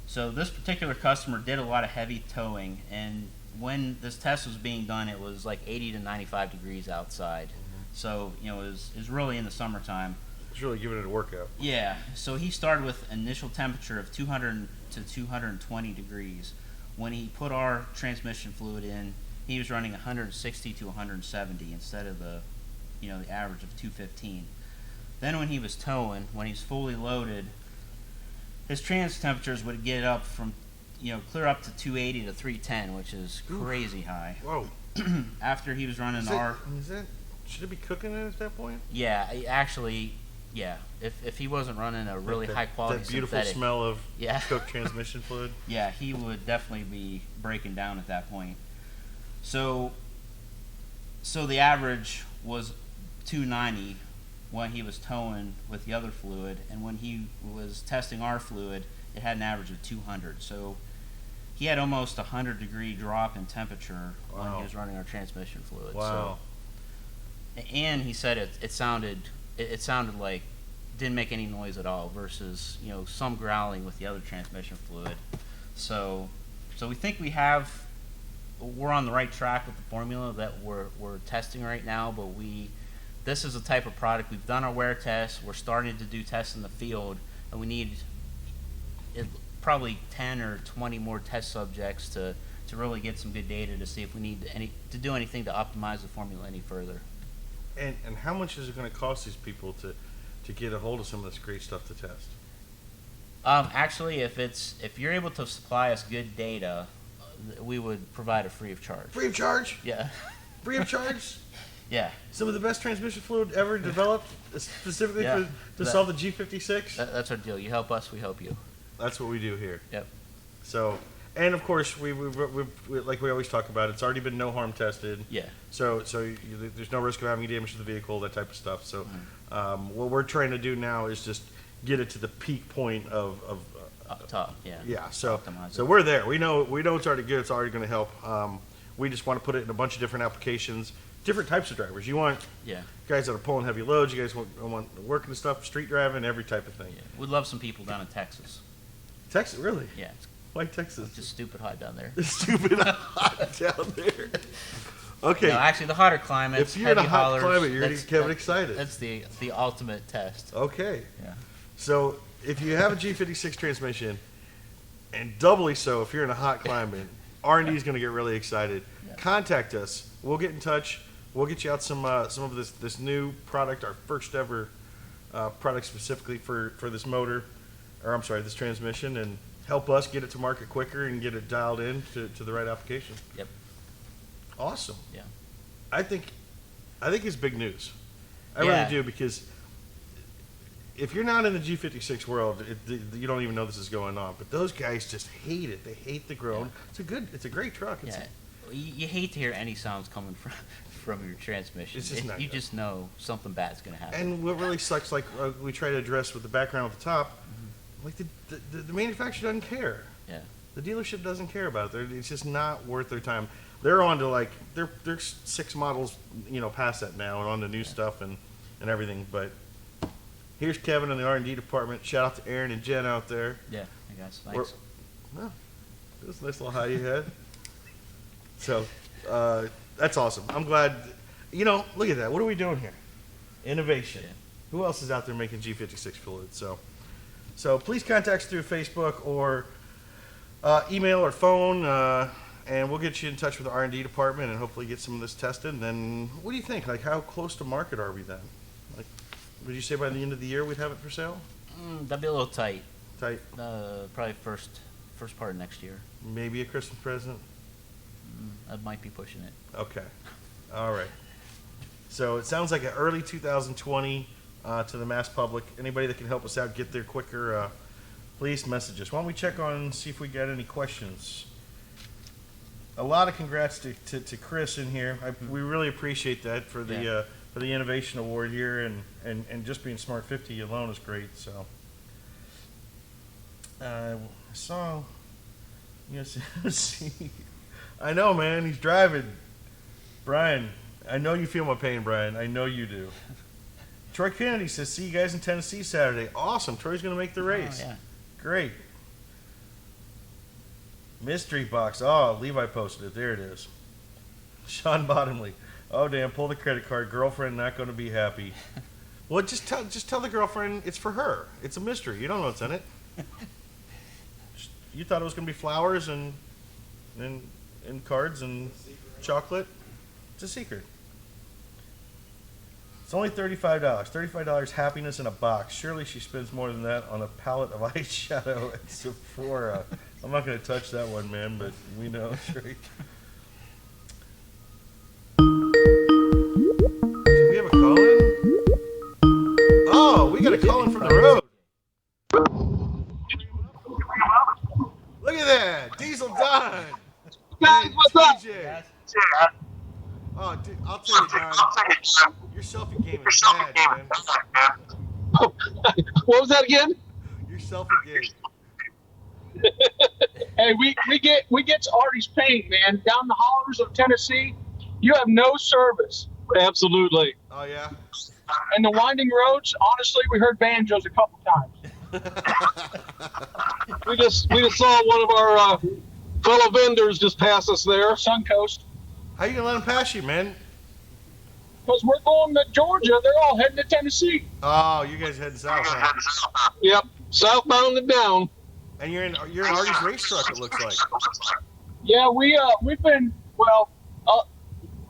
So this particular customer did a lot of heavy towing, and when this test was being done, it was like 80 to 95 degrees outside. So it was really in the summertime. It's really giving it a workout. Yeah. So he started with initial temperature of 200 to 220 degrees. When he put our transmission fluid in, he was running 160 to 170 instead of the average of 215. Then when he was towing, when he's fully loaded, his trans temperatures would get up from, clear up to 280 to 310, which is crazy high. Whoa. After he was running Should it be cooking it at that point? yeah, if he wasn't running a really That- high quality That beautiful synthetic, smell of Yeah. cooked transmission fluid. yeah, he would definitely be breaking down at that point. So the average was 290 when he was towing with the other fluid, and when he was testing our fluid, it had an average of 200. So he had almost 100-degree drop in temperature when Wow. he was running our transmission fluid. Wow. So, and he said it sounded like didn't make any noise at all versus some growling with the other transmission fluid. So we think we're on the right track with the formula that we're testing right now, but this is the type of product we've done our wear tests. We're starting to do tests in the field, and we need probably 10 or 20 more test subjects to really get some good data to see if we need to do anything to optimize the formula any further. And how much is it going to cost these people to get a hold of some of this great stuff to test? Actually, if you're able to supply us good data, we would provide it free of charge. Free of charge? Yeah. Free of charge? Yeah. Some of the best transmission fluid ever developed specifically Yeah. to solve the G56? That's our deal. You help us, we help you. That's what we do here. Yep. So, and of course, we like we always talk about, it's already been no harm tested. Yeah. So there's no risk of having damage to the vehicle, that type of stuff. So, what we're trying to do now is just get it to the peak point of Up top, yeah. yeah. So Optimize so it. we're there. We know it's already good. It's already going to help. We just want to put it in a bunch of different applications, different types of drivers. You want Yeah. guys that are pulling heavy loads. You guys want working and stuff, street driving, every type of thing. Yeah. We'd love some people down in Texas. Texas, really? Yeah. It's Why Texas? just stupid hot down there. It's stupid hot down there. Okay. No, actually, the hotter climates, If you're in a heavy hot haulers, climate, you're that's- Kevin that- excited. That's the ultimate test. Okay. Yeah. So if you have a G56 transmission, and doubly so if you're in a hot climate, R&D is going to get really excited. Yeah. Contact us. We'll get in touch. We'll get you out some of this new product, our first ever product specifically for this motor, or I'm sorry, this transmission, and help us get it to market quicker and get it dialed in to the right application. Yep. Awesome. Yeah. I think it's big news. I Yeah. really do, because if you're not in the G56 world, you don't even know this is going on. But those guys just hate it. They hate the groan. Yeah. It's a great truck. It's Yeah. You hate to hear any sounds coming from your transmission. It's just not You good. just know something bad's going to happen. And what really sucks, like we try to address with the background at the top, Mm-hmm. like the manufacturer doesn't care. Yeah. The dealership doesn't care about it. It's just not worth their time. They're on to like they're 6 models, past that now, and on to new stuff and everything. But here's Kevin in the R&D department. Shout out to Aaron and Jen out there. Yeah. Hey guys, We're- thanks. Well, it was a nice little high you had. So that's awesome. I'm glad. Look at that. What are we doing here? Innovation. Yeah. Who else is out there making G56 fluid? So So please contact us through Facebook or email or phone, and we'll get you in touch with the R&D department and hopefully get some of this tested. And then what do you think? Like, how close to market are we then? Like, would you say by the end of the year we'd have it for sale? That'd be a little tight. Tight. Probably first part of next year. Maybe a Christmas present? I might be pushing it. Okay. All right. So it sounds like an early 2020 to the mass public. Anybody that can help us out get there quicker, please message us. Why don't we check on, see if we got any questions? A lot of congrats to Chris in here. We really appreciate that for the innovation award here, and just being Smart 50 alone is great. So I saw, yes, see, I know, man. He's driving. Brian, I know you feel my pain, Brian. I know you do. Troy Kennedy says, "See you guys in Tennessee Saturday." Awesome. Troy's going to make the race. Oh, yeah. Great. Mystery box. Oh, Levi posted it. There it is. Sean Bottomley. Oh, damn. Pull the credit card. Girlfriend not going to be happy. Well, just tell the girlfriend it's for her. It's a mystery. You don't know what's in it. You thought it was going to be flowers and cards and chocolate. It's a secret. It's only $35. $35 happiness in a box. Surely she spends more than that on a palette of eyeshadow at Sephora. I'm not going to touch that one, man, but we know, right? Do we have a call-in? Oh, we got a call-in from the road. Look at that. Diesel Don. Guys, what's up? TJ. Oh, dude, I'll tell you, Don. Your selfie game is bad, man. What was that again? Your selfie game. Hey, we get to Artie's paint, man. Down the hollers of Tennessee, you have no service. Absolutely. Oh, yeah? And the winding roads, honestly, we heard banjos a couple times. we just saw one of our fellow vendors just pass us there. Suncoast. How you gonna let him pass you, man? Because we're going to Georgia. They're all heading to Tennessee. Oh, you guys heading south, huh? Yep. Southbound and down. And you're in Artie's race truck, it looks like. Yeah, we've been,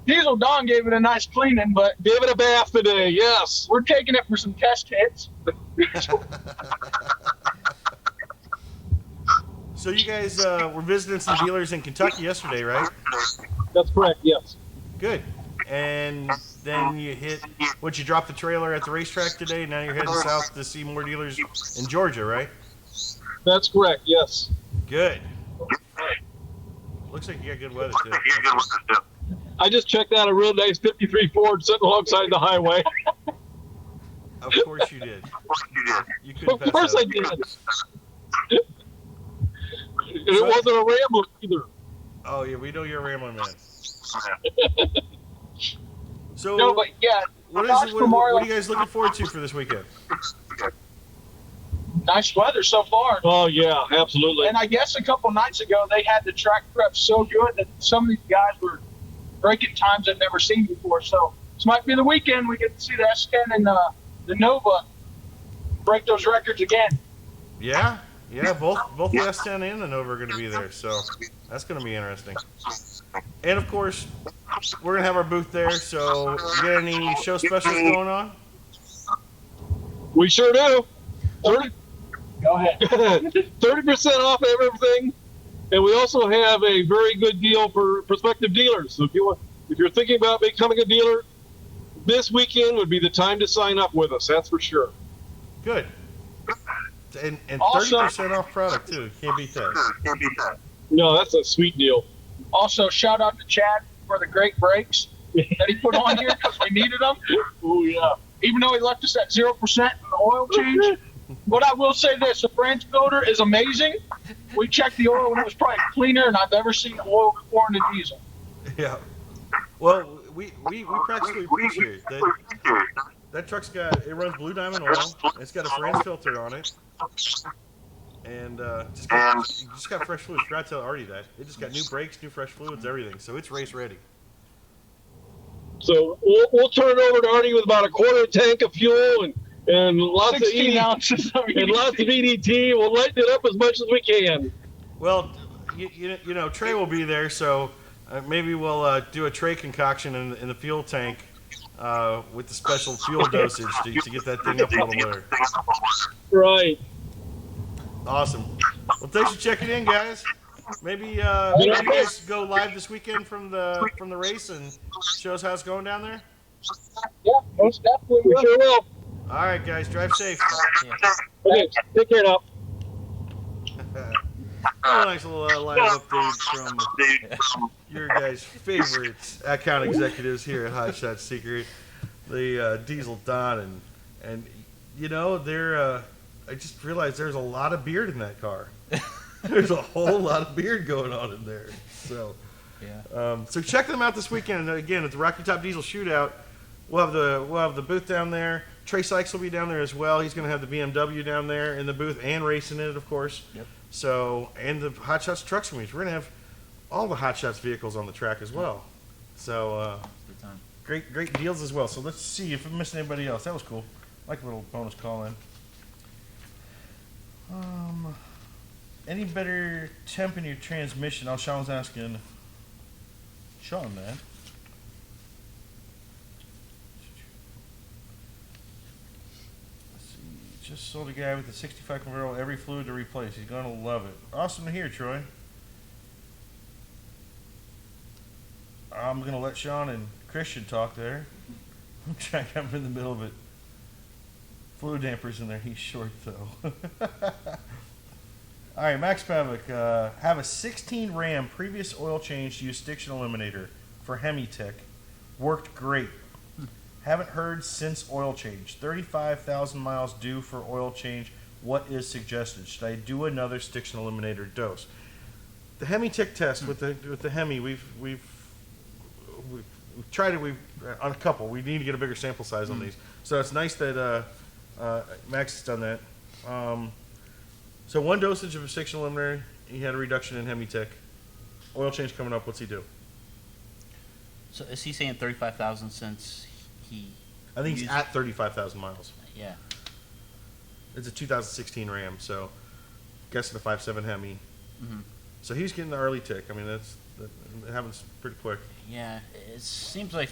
Diesel Don gave it a nice cleaning, but gave it a bath today, yes. We're taking it for some test hits. So you guys were visiting some dealers in Kentucky yesterday, right? That's correct, yes. Good. And then you dropped the trailer at the racetrack today, now you're heading south to see more dealers in Georgia, right? That's correct, yes. Good. Looks like you got good weather, too. I just checked out a real nice 53 Ford sitting alongside the highway. Of course you did. You couldn't Of pass course that I up. did. And it wasn't a Rambler either. Oh, yeah, we know you're a rambling man. So, No, but yeah. what are you guys looking forward to for this weekend? Nice weather so far. Oh, yeah, absolutely. And I guess a couple nights ago, they had the track prep so good that some of these guys were breaking times I've never seen before. So this might be the weekend we get to see the S10 and the Nova break those records again. Yeah, both the S10 and the Nova are going to be there, so that's going to be interesting. And of course, we're going to have our booth there. So, you got any show specials going on? We sure do. Go ahead. 30% off everything, and we also have a very good deal for prospective dealers. So if you're thinking about becoming a dealer, this weekend would be the time to sign up with us. That's for sure. Good. And Also, 30% off product too. Can't beat that. No, that's a sweet deal. Also, shout out to Chad for the great brakes that he put on here because we needed them. Oh yeah. Even though he left us at 0% in the oil change. But I will say this, the French builder is amazing. We checked the oil and it was probably cleaner than I've ever seen oil before in a diesel. Yeah. Well, we practically appreciate that. That truck's it runs Blue Diamond oil. It's got a French filter on it. And just got fresh fluids. Forgot to tell Artie that. It just got new brakes, new fresh fluids, everything. So it's race ready. So we'll turn it over to Artie with about a quarter tank of fuel, and and lots 16 ounces of and lots of EDT. We'll lighten it up as much as we can. Well, you know, Trey will be there, so maybe we'll do a Trey concoction in the fuel tank with the special fuel dosage to get that thing up a little better. Right. Awesome. Well, thanks for checking in, guys. Maybe you guys go live this weekend from the race and show us how it's going down there. Yeah, most definitely. We sure will. All right, guys, drive safe. Okay, take care now. A nice little live update from your guys' favorite account executives here at Hot Shot Secret, the Diesel Don, and you know they're. I just realized there's a lot of beard in that car. There's a whole lot of beard going on in there. So, so check them out this weekend. And again, at the Rocky Top Diesel Shootout, we'll have the booth down there. Trey Sykes will be down there as well. He's going to have the BMW down there in the booth and racing it, of course. Yep. So, and the Hot Shots trucks meets. We're going to have all the Hot Shots vehicles on the track as well. So, Good time. great deals as well. So let's see if I'm missing anybody else. That was cool. Like a little bonus call in. Any better temp in your transmission? Oh, Sean was asking Sean that. Let's see. Just sold a guy with a 65 convertible, every fluid to replace. He's gonna love it. Awesome to hear, Troy. I'm gonna let Sean and Christian talk there. I'm trying to have in the middle of it. Fluid dampers in there. He's short though. All right, Max Pavic, have a 16 Ram previous oil change to use Stiction Eliminator for Hemitech. Worked great. Haven't heard since oil change. 35,000 miles due for oil change. What is suggested? Should I do another Stiction Eliminator dose? The Hemitech test with the Hemi, we've tried it. On a couple. We need to get a bigger sample size on these. So it's nice that Max has done that. So one dosage of a Stiction Eliminator, he had a reduction in Hemitech. Oil change coming up. What's he do? So is he saying 35,000 since he? I think he's used- at 35,000 miles. Yeah. It's a 2016 Ram, so guessing a 5.7 Hemi. Mm-hmm. So he's getting the early tick. I mean, that happens pretty quick. Yeah. It seems like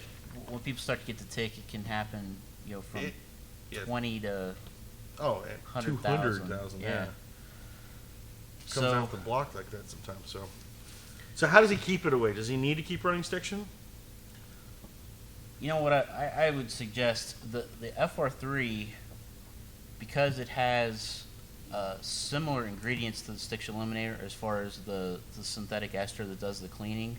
when people start to get the tick, it can happen. You know, from 20 to Oh, 100,000. 200,000. Yeah. Yeah. Comes So out the block like that sometimes. So how does he keep it away? Does he need to keep running Stiction? you know what I would suggest the FR3, because it has similar ingredients to the Stiction Eliminator as far as the synthetic ester that does the cleaning.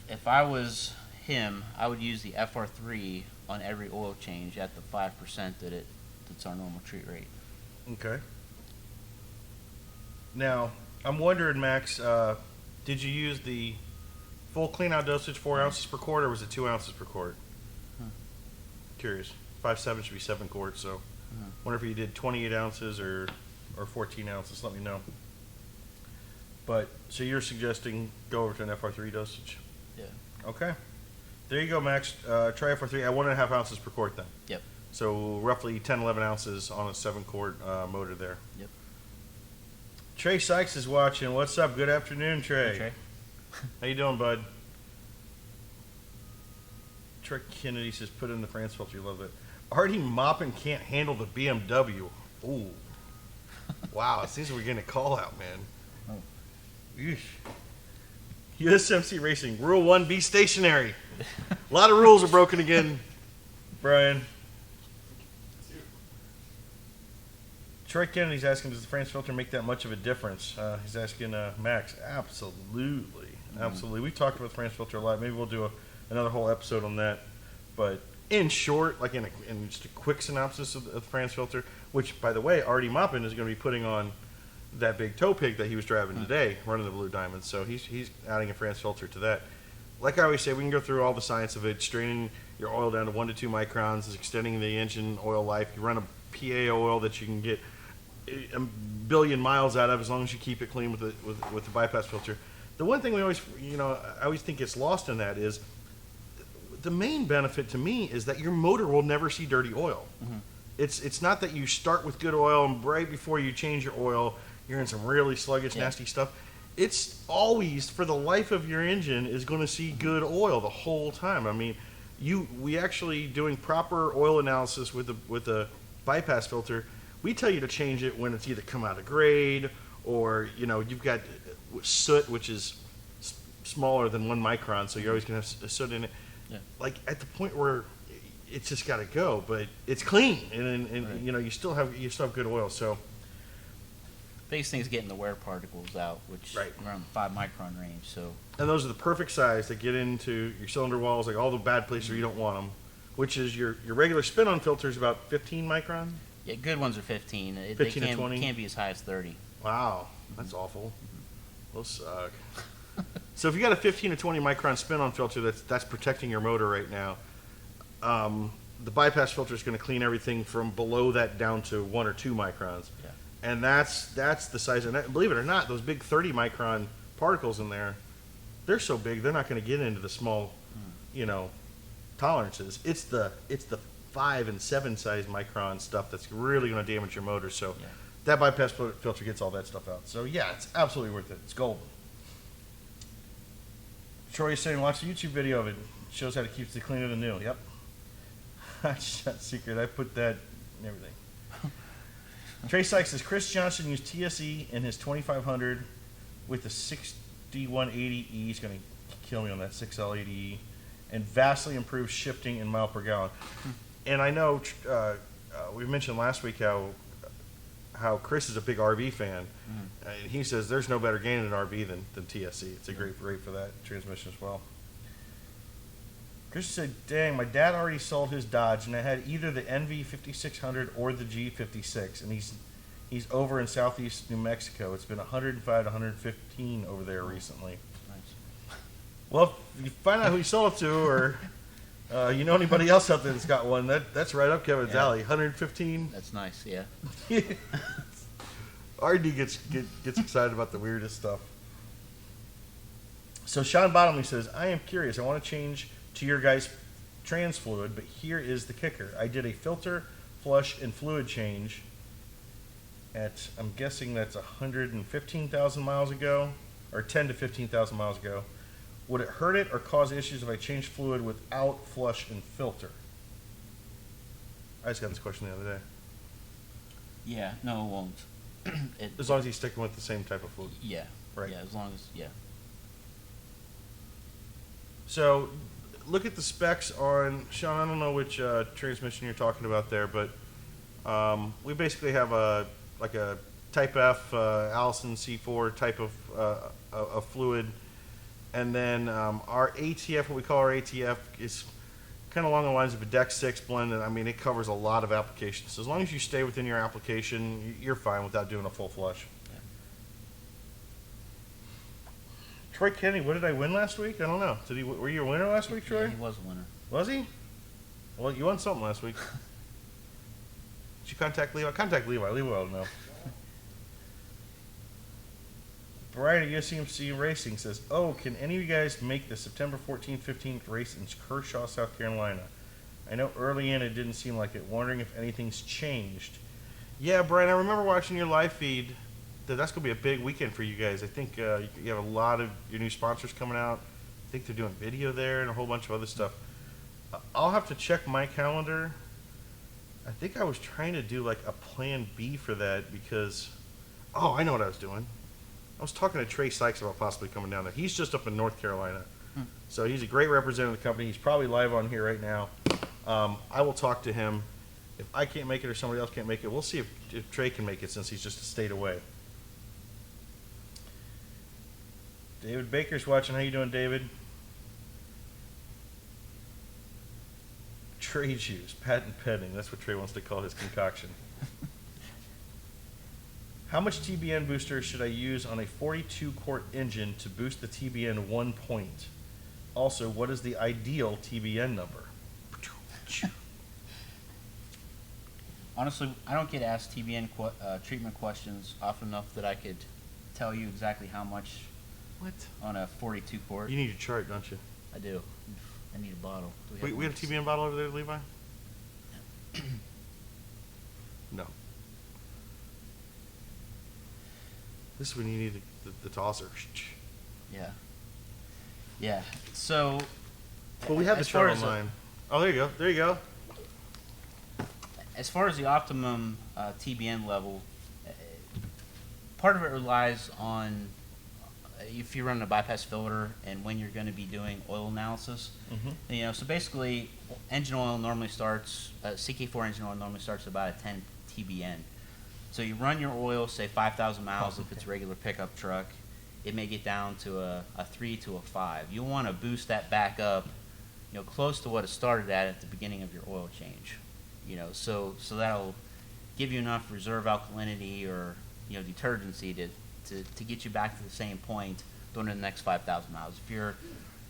If I was him, I would use the FR3 on every oil change at the 5% that's our normal treat rate. Okay. Now, I'm wondering, Max, did you use the full clean-out dosage, 4 ounces per quart, or was it 2 ounces per quart? Curious. 5.7 should be 7 quarts, so wonder if you did 28 ounces or 14 ounces. Let me know. But, so you're suggesting go over to an FR3 dosage? Yeah. Okay. There you go, Max. Try FR3 at 1.5 ounces per quart then. Yep. So roughly 10, 11 ounces on a 7-quart motor there. Yep. Trey Sykes is watching. What's up? Good afternoon, Trey. Okay. How you doing, bud? Trey Kennedy says, put in the France filter. You love it. Artie Moppin can't handle the BMW. Ooh. Wow, it seems we're getting a call out, man. Oh. Eesh. USMC Racing. Rule 1, be stationary. A lot of rules are broken again, Brian. Troy Kennedy's asking, does the France filter make that much of a difference? He's asking Max. Absolutely. Absolutely. We talked about the France filter a lot. Maybe we'll do another whole episode on that. But in short, like in just a quick synopsis of the France filter, which, by the way, Artie Moppin is going to be putting on that big tow pig that he was driving today, running the Blue Diamonds. So he's adding a France filter to that. Like I always say, we can go through all the science of it. Straining your oil down to 1 to 2 microns is extending the engine oil life. You run a PA oil that you can get a billion miles out of as long as you keep it clean with the bypass filter. The one thing we always, I always think gets lost in that is the main benefit to me is that your motor will never see dirty oil. Mhm. It's not that you start with good oil and right before you change your oil, you're in some really sluggish, Yeah. nasty stuff. It's always, for the life of your engine, is going to see good oil the whole time. I mean, we actually doing proper oil analysis with the bypass filter. We tell you to change it when it's either come out of grade or you've got soot, which is smaller than 1 micron, so you're always going to have soot in it. Yeah. Like at the point where it's just got to go, but it's clean, and Right. you still have good oil. So Biggest thing is getting the wear particles out, which Right. around the 5 micron range. So and those are the perfect size to get into your cylinder walls, like all the bad places where you don't want them. Which is your regular spin-on filter is about 15 micron. yeah, good ones are 15. 15 to they 20? can be as high as 30. Wow, that's awful. Those suck. So if you got a 15 to 20 micron spin-on filter that's protecting your motor right now, the bypass filter is going to clean everything from below that down to 1 or 2 microns. Yeah. And that's the size. And believe it or not, those big 30 micron particles in there, they're so big they're not going to get into the small, tolerances. It's the 5 and 7 size micron stuff that's really going to damage your motor. So Yeah. that bypass filter gets all that stuff out. So yeah, it's absolutely worth it. It's gold. Troy is saying, watch the YouTube video of it. It shows how to keep it cleaner than new. Yep. That's that secret. I put that in everything. Trey Sykes says, Chris Johnson used TSE in his 2500 with the 6180E. He's going to kill me on that 6L80E. And vastly improved shifting in mile per gallon. And I know we mentioned last week how Chris is a big RV fan. And he says there's no better gain in an RV than TSE. It's a great rate for that transmission as well. Chris said, dang, my dad already sold his Dodge, and I had either the NV 5600 or the G56, and he's over in southeast New Mexico. It's been 105 to 115 over there recently. Nice. Well, if you find out who you sold it to, or you know anybody else out there that's got one, that's right up Kevin's Yeah. alley. 115. That's nice. Yeah. RD gets excited about the weirdest stuff. So Sean Bottomley says, I am curious. I want to change to your guys' trans fluid, but here is the kicker. I did a filter, flush, and fluid change at, I'm guessing that's 115,000 miles ago, or 10 to 15,000 miles ago. Would it hurt it or cause issues if I changed fluid without flush and filter? I just got this question the other day. Yeah. No, it won't. As long as he's sticking with the same type of fluid. Yeah. Right. Yeah. As long as So, look at the specs on, Sean, I don't know which transmission you're talking about there, but we basically have a Type F Allison C4 type of fluid, and then our ATF, what we call our ATF, is kind of along the lines of a Deck 6 blend, and I mean, it covers a lot of applications. So as long as you stay within your application, you're fine without doing a full flush. Yeah. Troy Kenny, what did I win last week? I don't know. Were you a winner last week, Troy? Yeah, he was a winner. Was he? Well, you won something last week. Did you contact Levi? Contact Levi. Levi will know. Brian at USCMC Racing says, oh, can any of you guys make the September 14th, 15th race in Kershaw, South Carolina? I know early in it didn't seem like it. Wondering if anything's changed. Yeah, Brian, I remember watching your live feed. That's going to be a big weekend for you guys. I think you have a lot of your new sponsors coming out. I think they're doing video there and a whole bunch of other stuff. I'll have to check my calendar. I think I was trying to do like a plan B for that because, oh, I know what I was doing. I was talking to Trey Sykes about possibly coming down there. He's just up in North Carolina. So he's a great representative of the company. He's probably live on here right now. I will talk to him. If I can't make it or somebody else can't make it, we'll see if Trey can make it since he's just a state away. David Baker's watching. How you doing, David? Trade shoes, patent pending. That's what Trey wants to call his concoction. How much TBN booster should I use on a 42 quart engine to boost the TBN 1 point? Also, what is the ideal TBN number? Honestly, I don't get asked TBN treatment questions often enough that I could tell you exactly how much What? on a 42 quart. You need a chart, don't you? I do. I need a bottle. Do We one? have a TBN bottle over there, Levi? No. This is when you need the tosser. Yeah. Yeah. So. Well, we have the as far chart as online. Oh, there you go. There you go. as far as the optimum TBN level, part of it relies on if you run a bypass filter and when you're going to be doing oil analysis. Mm-hmm. So basically, engine oil normally starts, CK4 engine oil normally starts at about a 10 TBN. So you run your oil, say 5,000 miles if it's a regular pickup truck, it may get down to a 3 to a 5. You want to boost that back up, close to what it started at the beginning of your oil change. So that'll give you enough reserve alkalinity or detergency to get you back to the same point during the next 5,000 miles. If you're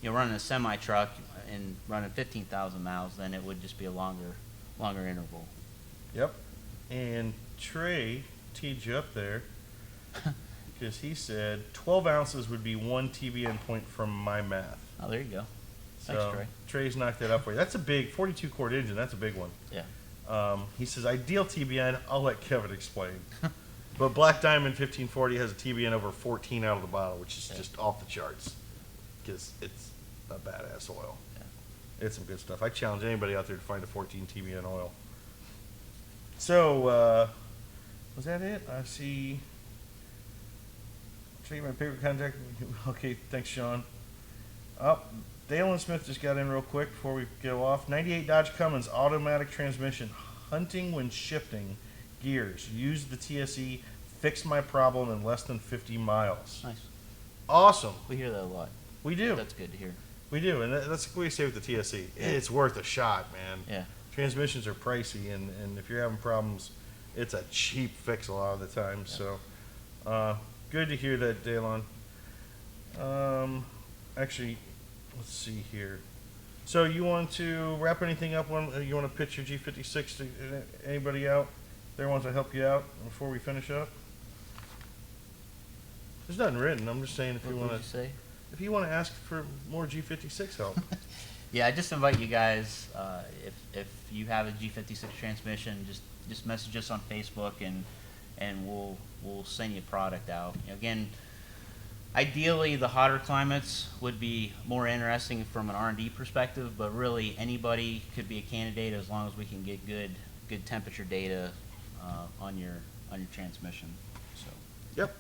running a semi truck and running 15,000 miles, then it would just be a longer interval. Yep. And Trey teed you up there because he said 12 ounces would be 1 TBN point from my math. Oh, there you go. So Thanks, Trey. Trey's knocked that up for you. That's a big 42 quart engine. That's a big one. Yeah. He says ideal TBN. I'll let Kevin explain. But Black Diamond 1540 has a TBN over 14 out of the bottle, which is just off the charts because it's a badass oil. Yeah. It's some good stuff. I challenge anybody out there to find a 14 TBN oil. So, was that it? I see. Check my paper contact. Okay, thanks, Sean. Oh, Dale and Smith just got in real quick before we go off. 98 Dodge Cummins automatic transmission, hunting when shifting gears. Use the TSE, fixed my problem in less than 50 miles. Nice. Awesome. We hear that a lot. We do. That's good to hear. We do, and that's what we say with the TSE. It's worth a shot, man. Yeah. Transmissions are pricey, and if you're having problems, it's a cheap fix a lot of the time. Yeah. So, good to hear that, Dalon. Actually, let's see here. So you want to wrap anything up? You want to pitch your G56 to anybody out there wants to help you out before we finish up? There's nothing written. I'm just saying if you What want did you to, say? if you want to ask for more G56 help. Yeah, I just invite you guys, if you have a G56 transmission, just message us on Facebook and we'll send you a product out. Again, ideally the hotter climates would be more interesting from an R&D perspective, but really anybody could be a candidate as long as we can get good temperature data on your transmission. So. Yep.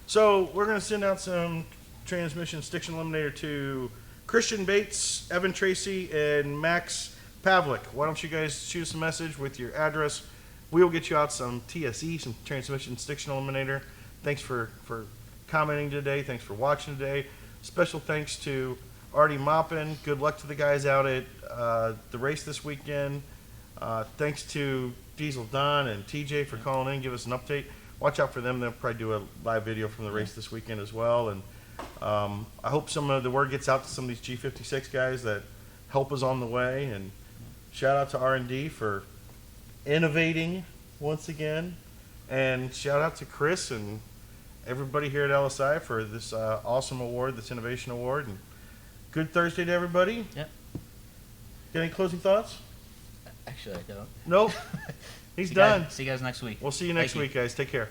So we're going to send out some transmission stiction eliminator to Christian Bates, Evan Tracy, and Max Pavlik. Why don't you guys shoot us a message with your address? We will get you out some TSE, some transmission stiction eliminator. Thanks for commenting today. Thanks for watching today. Special thanks to Artie Moppin. Good luck to the guys out at the race this weekend. Thanks to Diesel Don and TJ for calling in, give us an update. Watch out for them. They'll probably do a live video from the race this weekend as well. And I hope some of the word gets out to some of these G56 guys that help is on the way. And shout out to R&D for innovating once again. And shout out to Chris and everybody here at LSI for this awesome award, this innovation award. And good Thursday to everybody. Yep. Got any closing thoughts? Actually, I don't. Nope. He's See done. see you guys next week. We'll see you next Thank you. week, guys. Take care.